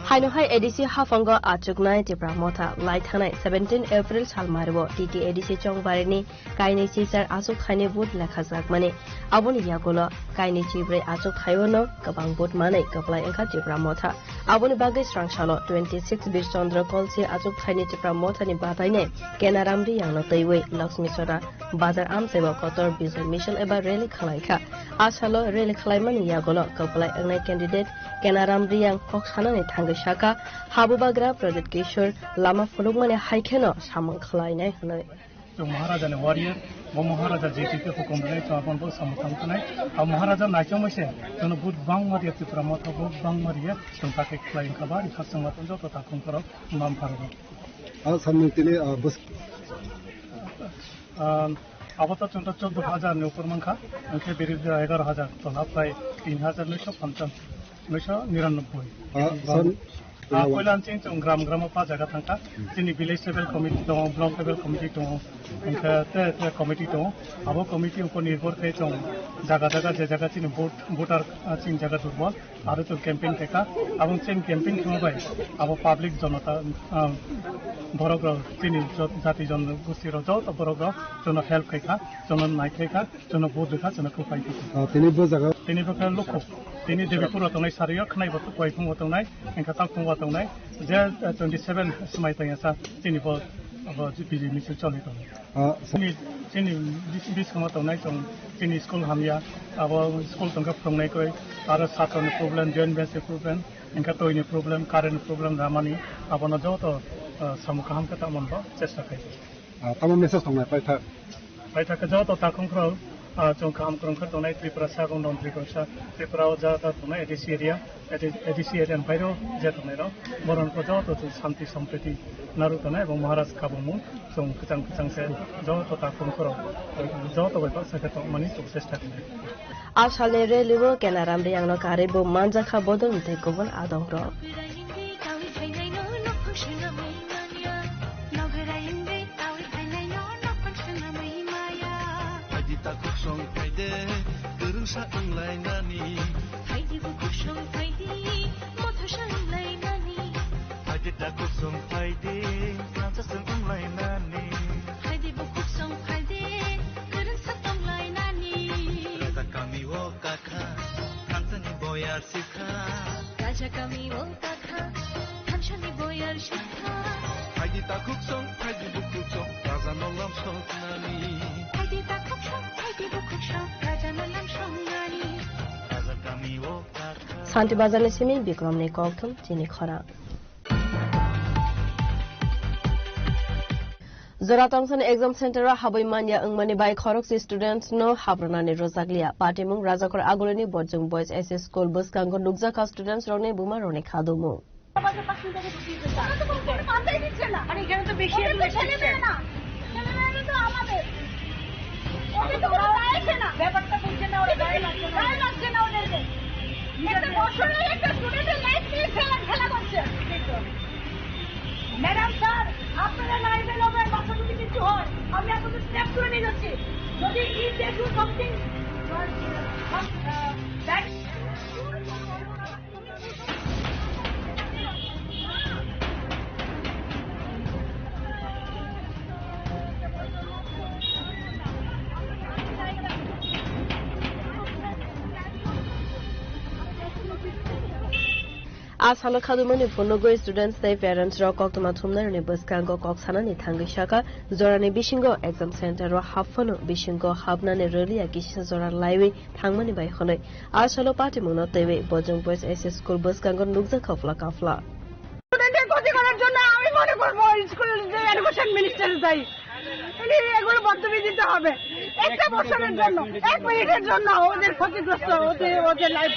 Haino Hai EDC Hafanga Achuknai Tipramota, Light Hanai, 17 April Salmarbo, TT EDC Chongbarini, Kaini Caesar Asuk Hani Wood Lakazakmani, Abuni Yagola, Kaini Chibre Asuk Hayono, Kabang Boot Mane, Kaplai Enka Tipramota, Abuni Bagis Rangshalo, 26 Bishondra Kolsi Asuk Hani Tipramota ni Batane, Kenaramdi Yang Notewe, Locksmithsora, Bazar Amseva Kotor, Bizoy Mission Eba Reli Kalaika, Asalo Reli Kalaiman Yagola, Kaplai Enai candidate, Kenaramdi Yang Kokhanani Tangashaka, Habubagra, Project Kishore, Lama Fulugmane Haikeno, Saman Kalaine. Maharaja ne warrior, Maharaja JTK Hukumai, Chabambo, Samutanai, Maharaja Nakamose, John Good Bang Maria Tipramota, Bang Maria, Tumpake Flying Kabar, Hasamato, Takunkara, Mamparo. Samantini Bus Avatar 14,000 Nukurmanka, and Kebiri 11,000, Tolapai, 3,950, Misha Niranopui. Koilan ching chong gram pa jaga thangka chini village level committee to block level committee to inka te committee to abo committee upor nirbhor kai chong jaga je jaga chini voter ching jaga durbol aru to campaign teka abong chen campaign khombai abo public jonata borogro chini jati jon gusti ro to borogro jono help kaika jono nai kaika jono vote dekha jono kopai tini bo jaga tini bakal lokho tini devipur otonai sariyo khnai botu koiphung otonai enka tangphung otonai je 27 smai tayasa tini bo abo jipili misil choli to chini bis kama otonai chong chini school hamya abo school tongka prongnai koi aro satron problem join base problem enka toini problem current problem ramani abo no joto samukam kata monbo chesta kai tamo message tongnai paitha ka joto takong kro chong kam krong kha tonai tripura sagong don tripura tripura ja ta tonai edc area bairo ja tonai ro moron ko joto shanti sampriti naru tonai ebong maharaj kabumu chong kachang se joto takong kro joto bai sa ka mani to chesta kai Asale Relivo Kenaramdi Yang no Karibu Manjaka Bodon Tekobon Adongro. Raja kami wo kakha, hamshani boyar shikha. Haidi ta kuksong, haidi bukuksong, raja nolam shongnani. Haidi ta kuksong, haidi bukuksong, raja nolam shongnani. Raja kami wo kakha. Santi Bazarni Simi Bikram ne Koktum Chini Khora. Zoratongsan Exam Center Haboimanya Ungmani by Khoroksi students no Habronani Rosaglia, Patimung Razakor Agolini Bojung Boys SS School Bus Kango Nugzaka students Rone Buma Rone Kadumu. Madam sir, আপনারা লাইনে নেবেন, বাচ্চা যদি কিছু হয় আমি আপনাদের step করে নিয়ে যাচ্ছি। যদি if they do something that आज हाल खादुमनि फुनगो स्टुडेन्ट्स नै पेरेन्ट्स र कक्तमा थुमनारनि बस्कांगो कक्सानानि थांगै शाखा जरानि बिसिंगो एग्जाम सेन्टर र हाफनो बिसिंगो हाबनानि रलिया किसिन जरा लाइवे थांमनि बाय खनै आज हाल पार्टी मुनो तैवे बजंग बयस एस स्कुल बस्कांगो नुगजा खफला काफला স্টুডেন্টের ক্ষতি করার জন্য আমি মনে করব স্কুলের যে এডুকেশন মিনিস্টার দায়ী। উনি এগুলো বদলি দিতে হবে। একটা বছরের জন্য, 1 মিনিটের জন্য ওদের ক্ষতিগ্রস্ত, ওদের লাইফ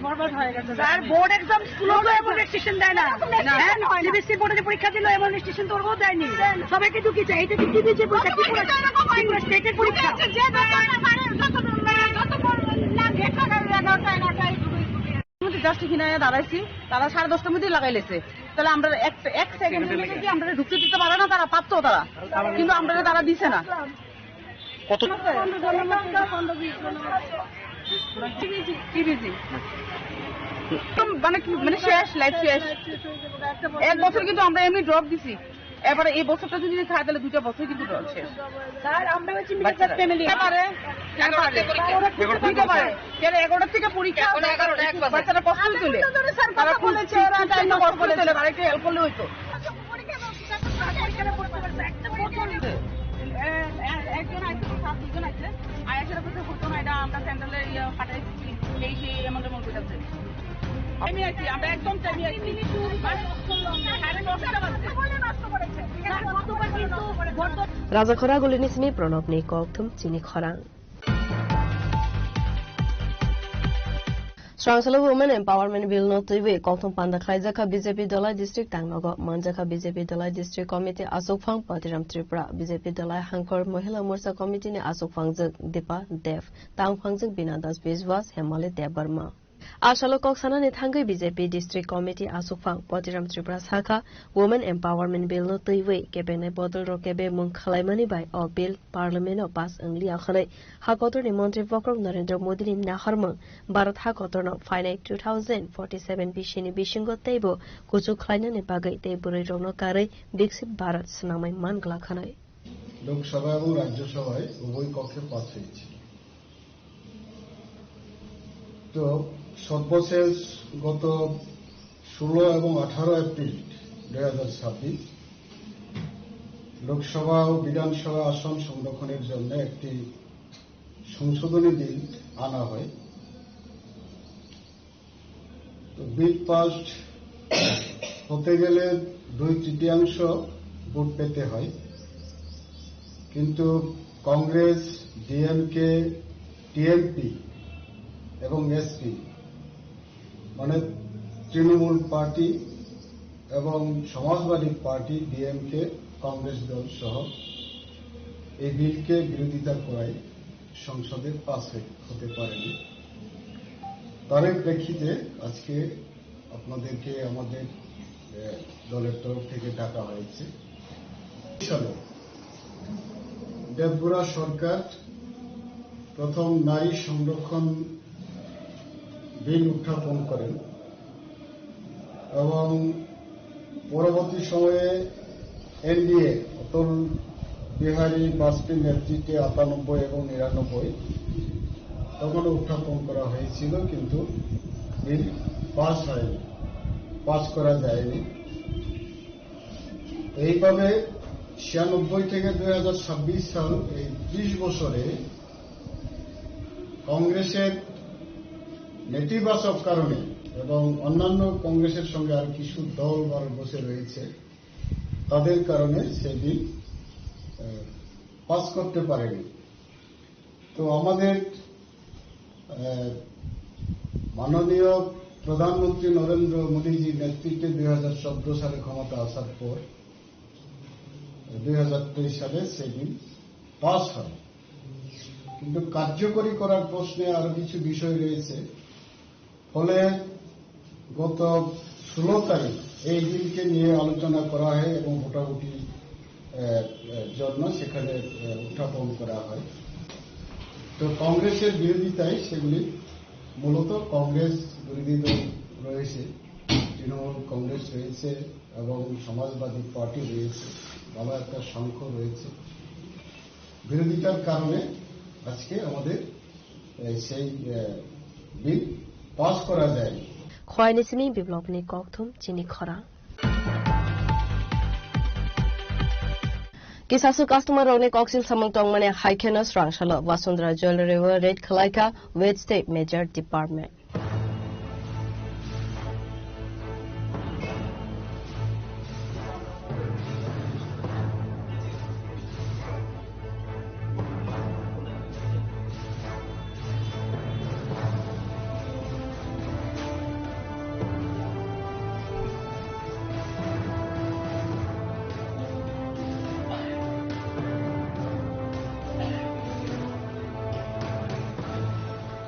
বরবাদ হয়ে গেছে। স্যার, বোর্ড এক্সাম স্কুলেও এমন রেস্ট্রিকশন দেয় না। সিবিএসসি বোর্ডে পরীক্ষা দিল, এমন রেস্ট্রিকশন তো ওরাও দেয়নি। সবাইকে ঢুকিয়েছে। এইটা কি দিয়েছে পরীক্ষা? কি পরীক্ষা? স্টেটের পরীক্ষা। যে জাস্ট হিনায় দাঁড়াইছি, তারা 10:30টার মধ্যে লাগাই লেছে। তাহলে আমরা এক সেকেন্ডের মধ্যে কি আমরা ঢুকতে দিতে পারে না? তারা পারতো, তারা কিন্তু আমরা তারা দিছে না। কত মানে শেষ, লাইফ শেষ। 1 বছর কিন্তু আমরা এমনি ড্রপ দিছি। এবারে এই বছরটা যদি খায় তাহলে 2টা বছর কিন্তু ড্রপ শেষ। এগারোটার থেকে পরীক্ষা, বাচ্চারা কষ্ট তুলে, তারা বলেছে কষ্ট তুলে, আরেকটা হেল্প করলে হইতো। একজন আছে, 7-2 জন আছে। আয়াসের কাছে হতো না, এটা আমরা সেন্ট্রালে পাঠাইছি। এই যে এমন এমন করতেছে। আমি আছি, আমরা একদম চাই আছি। राजा खरा गुलिनिसमी प्रणव ने कक्थुम चिनी खराङ Srangsalo Women Empowerment Bill no tuiwe kokthum panda khlaijaka BJP Dalai District tangnogo manjaka BJP Dalai District Committee Asok Phang Patiram Tripura BJP Dalai Hangkor Mahila Morcha Committee ne Asok Phangjak Depa Dev Tang Phangjak Bina Das Biswas Hemale Dev Barma Ashalo Koksana ne thangai BJP District Committee Asok Phang Patiram Tripura Sakha Women Empowerment Bill no tuiwe kebene bodol ro kebe mung khalaimani bai o bill Parliament o pass angli akhalai hakotor ni Mantri Vakrok Narendra Modi ni naharmang Bharat hakotor no Finite 2047 bishini bishingo teibo kuchu khlaina ne bagai teiburai rogno karai Dixit Bharat snamai mangla khanai Lok Sabha এবং রাজ্যসভায় উভয় কক্ষে pass হয়েছে। তো সর্বশেষ গত 16 এবং 18 April 2026 Lok Sabha ও বিধানসভা আসন সংরক্ষণের জন্য একটি সংশোধনী বিল আনা হয়। তো বিল পাস হতে গেলে 2/3 ভোট পেতে হয়, কিন্তু কংগ্রেস, ডিএমকে, টিএমপি এবং এসপি মানে তৃণমূল পার্টি এবং সমাজবাদী পার্টি, ডিএমকে, কংগ্রেস দল সহ এই বিলকে বিরোধিতা করায় সংসদে পাস হতে পারেনি। তার প্রেক্ষিতে আজকে আপনাদেরকে আমাদের দলের তরফ থেকে ডাকা হয়েছে। দেবগুড়া সরকার প্রথম নারী সংরক্ষণ বিল উত্থাপন করেন এবং পরবর্তী সময়ে এনডিএ অটল বিহারী বাজপেয়ীর নেতৃত্বে 98 এবং 99 তখন উত্থাপন করা হয়েছিল, কিন্তু বিল পাস হয়নি, পাস করা যায়নি। এইভাবে 96 থেকে 2026 সাল এই 30 বছরে কংগ্রেসের নেতিবাচক কারণে এবং অন্যান্য কংগ্রেসের সঙ্গে আর কিছু দল ভারতবর্ষে রয়েছে, তাদের কারণে সে বিল পাস করতে পারেনি। তো আমাদের মাননীয় প্রধানমন্ত্রী নরেন্দ্র মোদীজির নেতৃত্বে 2014 সালে ক্ষমতা আসার পর 2023 সালে সে বিল পাস হয়, কিন্তু কার্যকরী করার প্রশ্নে আরো কিছু বিষয় রয়েছে। ফলে গত 16 তারিখ এই বিলকে নিয়ে আলোচনা করা হয় এবং ভোটাভুটি জন্য সেখানে উত্থাপন করা হয়। তো কংগ্রেসের বিরোধিতায় সেগুলি মূলত কংগ্রেস বিরোধী দল রয়েছে, তৃণমূল কংগ্রেস রয়েছে এবং সমাজবাদী পার্টি রয়েছে, ভালো একটা সংখ্যা রয়েছে। বিরোধিতার কারণে আজকে আমাদের সেই বিল পাস করা যায়। খয়নিসিমি বিপ্লবনি ককথুম চিনি খরা Kisasu customer rone koksil samung tongmane haikena srangshala Vasundhara Jewelry Red Khalaika with State Major Department.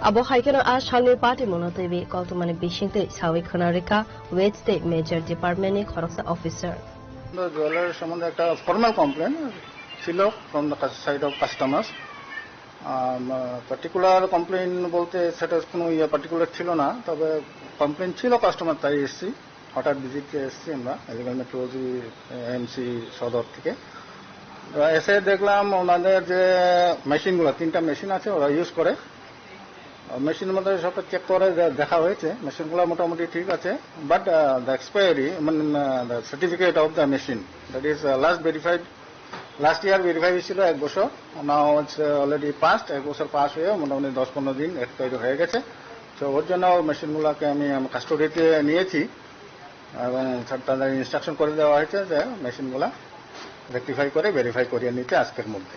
Abo haikena a shalni party monotebi koltumane bishingte sawi khonarika with State Major Department ni khoroksa officer. The jeweler সম্বন্ধে একটা formal complain ছিল from the side of customers. Particular complain বলতে সেটা কোনো particular ছিল না, তবে complain ছিল কাস্টমার, তাই এসছি, হঠাৎ ভিজিটে এসছি আমরা এলিগাল মেট্রোলজি এমসি সদর থেকে। এসে দেখলাম ওনাদের যে মেশিনগুলো, 3টা মেশিন আছে ওরা ইউজ করে, মেশিনের মধ্যে সব চেক করে দেখা হয়েছে, মেশিনগুলো মোটামুটি ঠিক আছে, বাট দ্য এক্সপায়ারি মানে the certificate of the machine that is last year verify হয়েছিল 1 বছর, নাও ইটস অলরেডি পাস্ট, 1 বছর পাস হয়ে মোটামুটি 10-15 দিন এক্সপায়ারি হয়ে গেছে। তো ওর জন্য মেশিনগুলোকে আমি কাস্টোডিতে নিয়েছি এবং তাদের ইনস্ট্রাকশন করে দেওয়া হয়েছে যে মেশিনগুলো রেকটিফাই করে ভেরিফাই করিয়ে নিতে আজকের মধ্যে।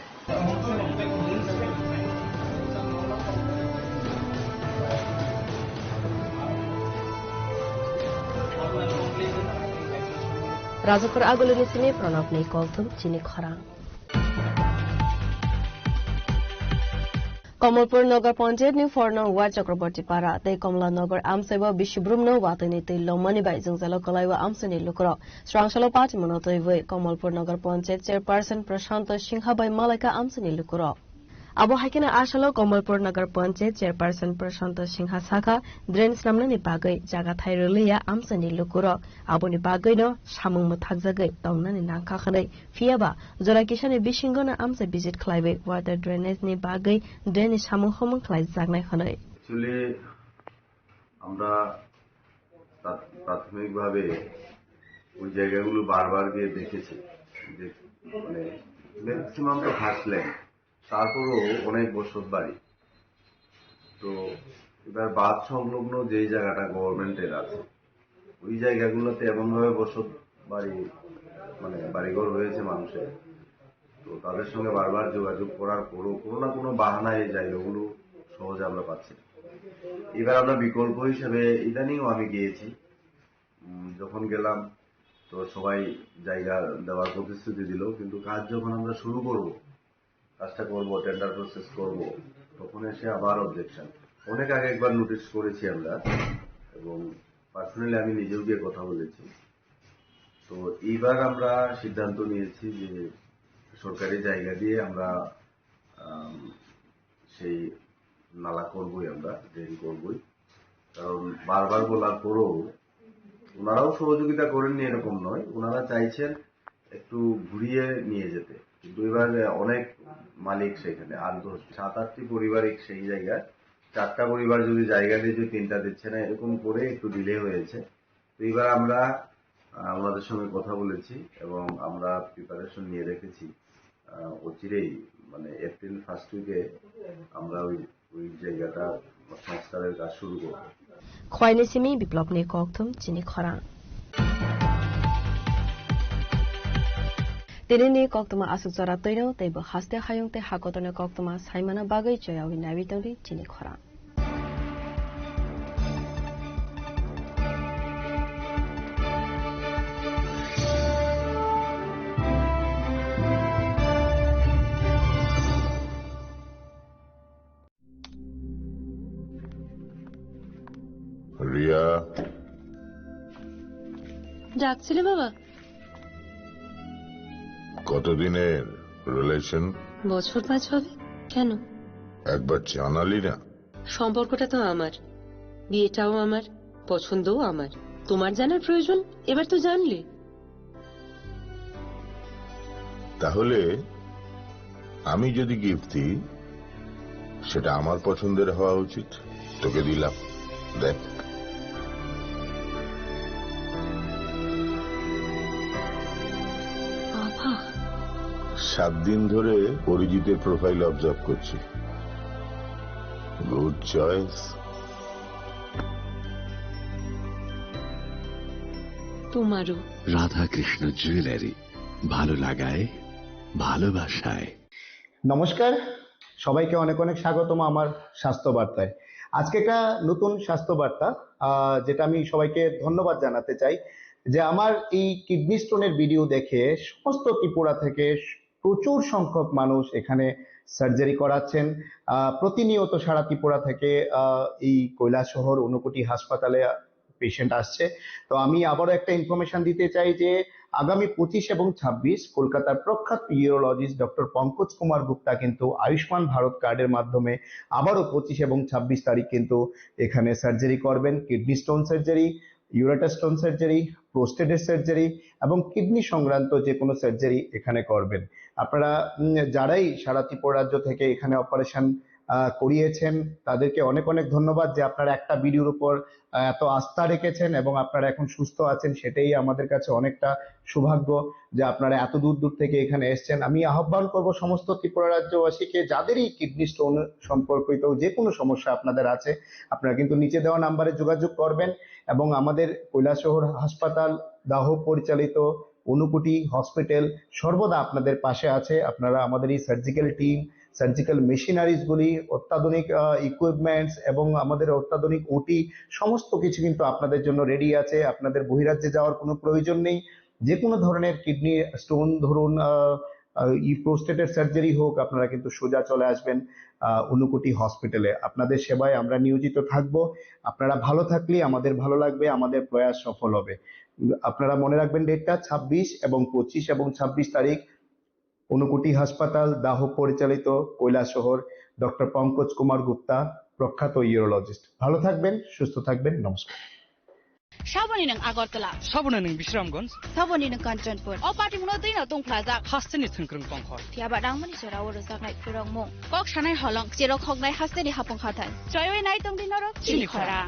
Rajakur aguluni sini pranab nei kolthum chini khora. Kamalpur Nagar Panchayat ni Forno Wa Chakraborty Para tei Komla Nagar Amsaiba Bishbrumno watani tei Lomani bai jungzalo kalaiwa amsani lukro Srangsalo Party monotoi voi Kamalpur Nagar Panchayat Chairperson Prashanto Singha bai Malaka amsani lukro. Abo haikena ashalo Kamalpur Nagar Panchayat Chairperson Prashanto Singha Saka drain slamna ni bagai jaga thairuliya amsani lukro abo ni bagai no samung muthakjagai tongna ni nangkha khanai fiaba jora kisane bishingona amsa visit khlaibe water drainage ni bagai drain samung khomung khlai jagnai khanai actually আমরা প্রাথমিকভাবে ওই জায়গাগুলো বারবার গিয়ে দেখেছি যে মানে maximum তো হাসলেন, তারপরও অনেক বসত বাড়ি। তো এবার বাঁধ সংলগ্ন যেই জায়গাটা গভর্নমেন্টের আছে ওই জায়গাগুলোতে এমনভাবে বসত বাড়ি মানে বাড়িঘর হয়েছে মানুষের, তো তাদের সঙ্গে বারবার যোগাযোগ করার পরও কোনো না কোনো বাহানা এই জায়গাগুলো সহজে আমরা পাচ্ছি। এবার আমরা বিকল্প হিসেবে ইদানিংও আমি গিয়েছি, যখন গেলাম তো সবাই জায়গা দেওয়ার প্রতিশ্রুতি দিল, কিন্তু কাজ যখন আমরা শুরু করব, কাজটা করবো, টেন্ডার প্রসেস করব, তখন এসে আবার অবজেকশন। অনেক আগে একবার নোটিশ করেছি আমরা এবং পার্সোনালি আমি নিজেও গিয়ে কথা বলেছি। তো এইবার আমরা সিদ্ধান্ত নিয়েছি যে সরকারি জায়গা দিয়ে আমরা সেই নালা করবই, আমরা ড্রেন করবই, কারণ বারবার বলার পরও ওনারাও সহযোগিতা করেননি এরকম নয়, ওনারা চাইছেন একটু ঘুরিয়ে নিয়ে যেতে, কিন্তু এবার অনেক মালিক সেখানে 7-8টি পরিবার সেই জায়গায়, 4টা পরিবার যদি জায়গা দিয়ে 3টা দিচ্ছে না, এরকম করে একটু ডিলে হয়েছে। তো এবার আমরা ওনাদের সঙ্গে কথা বলেছি এবং আমরা প্রিপারেশন নিয়ে রেখেছি, অচিরেই মানে এপ্রিল ফার্স্ট উইকে আমরা ওই জায়গাটা সংস্কারের কাজ শুরু করব। খয়নিসিমি বিপ্লবনি ককথুম চিনি খরা Tinini koktuma asuk zara toino teibo haste hayungte hakotone koktuma saimana bagai choyawi nabitongri chini khora. Riya ডাকছিলে বাবা? কতদিনের রিলেশন? বছর 5 হবে। কেন? একবার জানালি না? সম্পর্কটা তো আমার, বিয়েটাও আমার, পছন্দও আমার। তোমার জানার প্রয়োজন এবার তো জানলে। তাহলে আমি যদি গিফট দিই সেটা আমার পছন্দের হওয়া উচিত। তোকে দিলাম, দেখ। বাবা, 7 দিন ধরে অরিজিতের প্রোফাইল অবজার্ভ করছি। Good choice. তোমারও। রাধাকৃষ্ণ জুয়েলারি, ভালো লাগায় ভালোবাসায়। নমস্কার, সবাইকে অনেক অনেক স্বাগতম আমার স্বাস্থ্য বার্তায়। আজকে একটা নতুন স্বাস্থ্য বার্তা, যেটা আমি সবাইকে ধন্যবাদ জানাতে চাই যে আমার এই কিডনি স্টোনের ভিডিও দেখে সমস্ত ত্রিপুরা থেকে প্রচুর সংখ্যক মানুষ এখানে সার্জারি করাচ্ছেন। প্রতিনিয়ত সারা ত্রিপুরা থেকে এই কৈলাসহর ঊনকোটি হাসপাতালে পেশেন্ট আসছে। তো আমি আবারও একটা ইনফরমেশন দিতে চাই যে আগামী 25 এবং 26 কলকাতার প্রখ্যাত ইউরোলজিস্ট ডক্টর পঙ্কজ কুমার গুপ্তা কিন্তু আয়ুষ্মান ভারত কার্ডের মাধ্যমে আবারও 25 এবং 26 তারিখ কিন্তু এখানে সার্জারি করবেন। Kidney stone surgery, ureter stone surgery, প্রোস্টেটের সার্জারি এবং কিডনি সংক্রান্ত যে কোনো সার্জারি এখানে করবেন। আপনারা যারাই সারা ত্রিপুরা রাজ্য থেকে এখানে অপারেশন করিয়েছেন তাদেরকে অনেক অনেক ধন্যবাদ যে আপনারা একটা ভিডিওর উপর এত আস্থা রেখেছেন এবং আপনারা এখন সুস্থ আছেন। সেটাই আমাদের কাছে অনেকটা সৌভাগ্য যে আপনারা এত দূর দূর থেকে এখানে এসেছেন। আমি আহ্বান করব সমস্ত ত্রিপুরা রাজ্যবাসীকে, যাদেরই কিডনি স্টোন সম্পর্কিত যে কোনো সমস্যা আপনাদের আছে, আপনারা কিন্তু নিচে দেওয়া নাম্বারে যোগাযোগ করবেন এবং আমাদের কৈলাসহর হাসপাতাল, দাহ পরিচালিত ঊনকোটি হসপিটাল সর্বদা আপনাদের পাশে আছে। আপনারা আমাদের এই সার্জিক্যাল টিম, সার্জিক্যাল মেশিনারিজ গুলি, অত্যাধুনিক ইকুইপমেন্টস এবং আমাদের অত্যাধুনিক ওটি সমস্ত কিছু কিন্তু আপনাদের জন্য রেডি আছে। আপনাদের বহিরাজ্যে যাওয়ার কোনো প্রয়োজন নেই। যে কোনো ধরনের কিডনি স্টোন, ধরুন প্রোস্টেটের সার্জারি হোক, আপনারা কিন্তু সোজা চলে আসবেন ঊনকোটি হসপিটালে। আপনাদের সেবায় আমরা নিয়োজিত থাকব। আপনারা ভালো থাকলে আমাদের ভালো লাগবে, আমাদের প্রয়াস সফল হবে। আপনারা মনে রাখবেন ডেটটা 26 এবং 25 এবং 26 তারিখ ঊনকোটি হাসপাতাল, দাহ পরিচালিত, কৈলাসহর, ডক্টর পঙ্কজ কুমার গুপ্তা, প্রখ্যাত ইউরোলজিস্ট। ভালো থাকবেন, সুস্থ থাকবেন। নমস্কার। Shabani ng Agartala. Sabuna ng Bisramgons. Sabani ng Kanchanpur. O pati mo na din na tong plaza. Hastani thungkrung pangkhor. Tiya ba dang mani sira wala sa nai purang mo. Kok sanay holong sira khok nai hastani hapong khatan. Choy nai tong dinaro chili khora.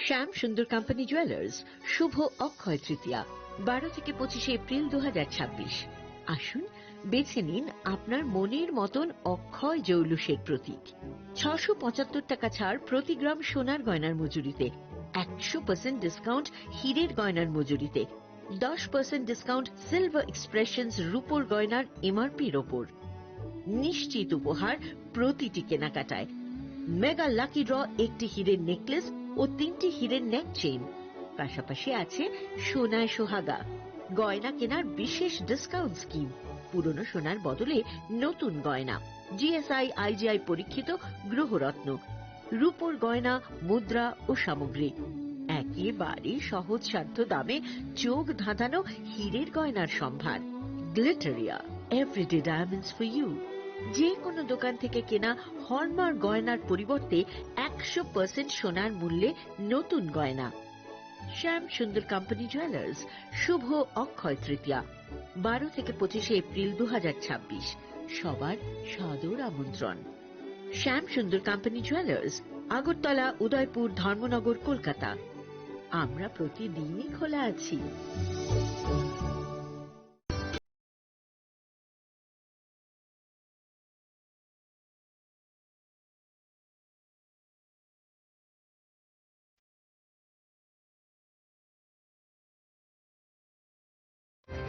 শ্যাম সুন্দর company jewellers, শুভ অক্ষয় তৃতীয়া 12 থেকে 25 April 2026। আসুন বেছে নিন আপনার মনের মতন অক্ষয় জৌলুসের প্রতীক। 675 টাকা ছাড় প্রতি গ্রাম সোনার গয়নার মজুরিতে, 100% ডিসকাউন্ট হীরের গয়নার মজুরিতে, 10% ডিসকাউন্ট সিলভার এক্সপ্রেশনস রূপোর গয়নার এমআরপির ওপর। নিশ্চিত উপহার প্রতিটি কেনাকাটায়। মেগা লাকি ড্র একটি হীরের নেকলেস ও 3টি হীরের নেক চেইন। পাশাপাশি আছে সোনায় সোহাগা, গয়না কেনার বিশেষ ডিসকাউন্ট স্কিম, পুরনো সোনার বদলে নতুন গয়না, জিএসআই আইজিআই পরীক্ষিত গ্রহরত্ন, রূপোর গয়না, মুদ্রা ও সামগ্রী। একেবারে সহজসাধ্য দামে চোখ ধাঁধানো হীরের গয়নার সম্ভার। Glitteria, everyday diamonds for you. যে কোনো দোকান থেকে কেনা হলমার্ক গয়নার পরিবর্তে 100% সোনার মূল্যে নতুন গয়না। শ্যাম সুন্দর কোম্পানি জুয়েলার্স, শুভ অক্ষয় তৃতীয়া, 12 থেকে 25 এপ্রিল 2026। সবার সাদর আমন্ত্রণ। শ্যাম সুন্দর কোম্পানি জুয়েলার্স, আগরতলা, উদয়পুর, ধর্মনগর, কলকাতা। আমরা প্রতিদিনই খোলা আছি।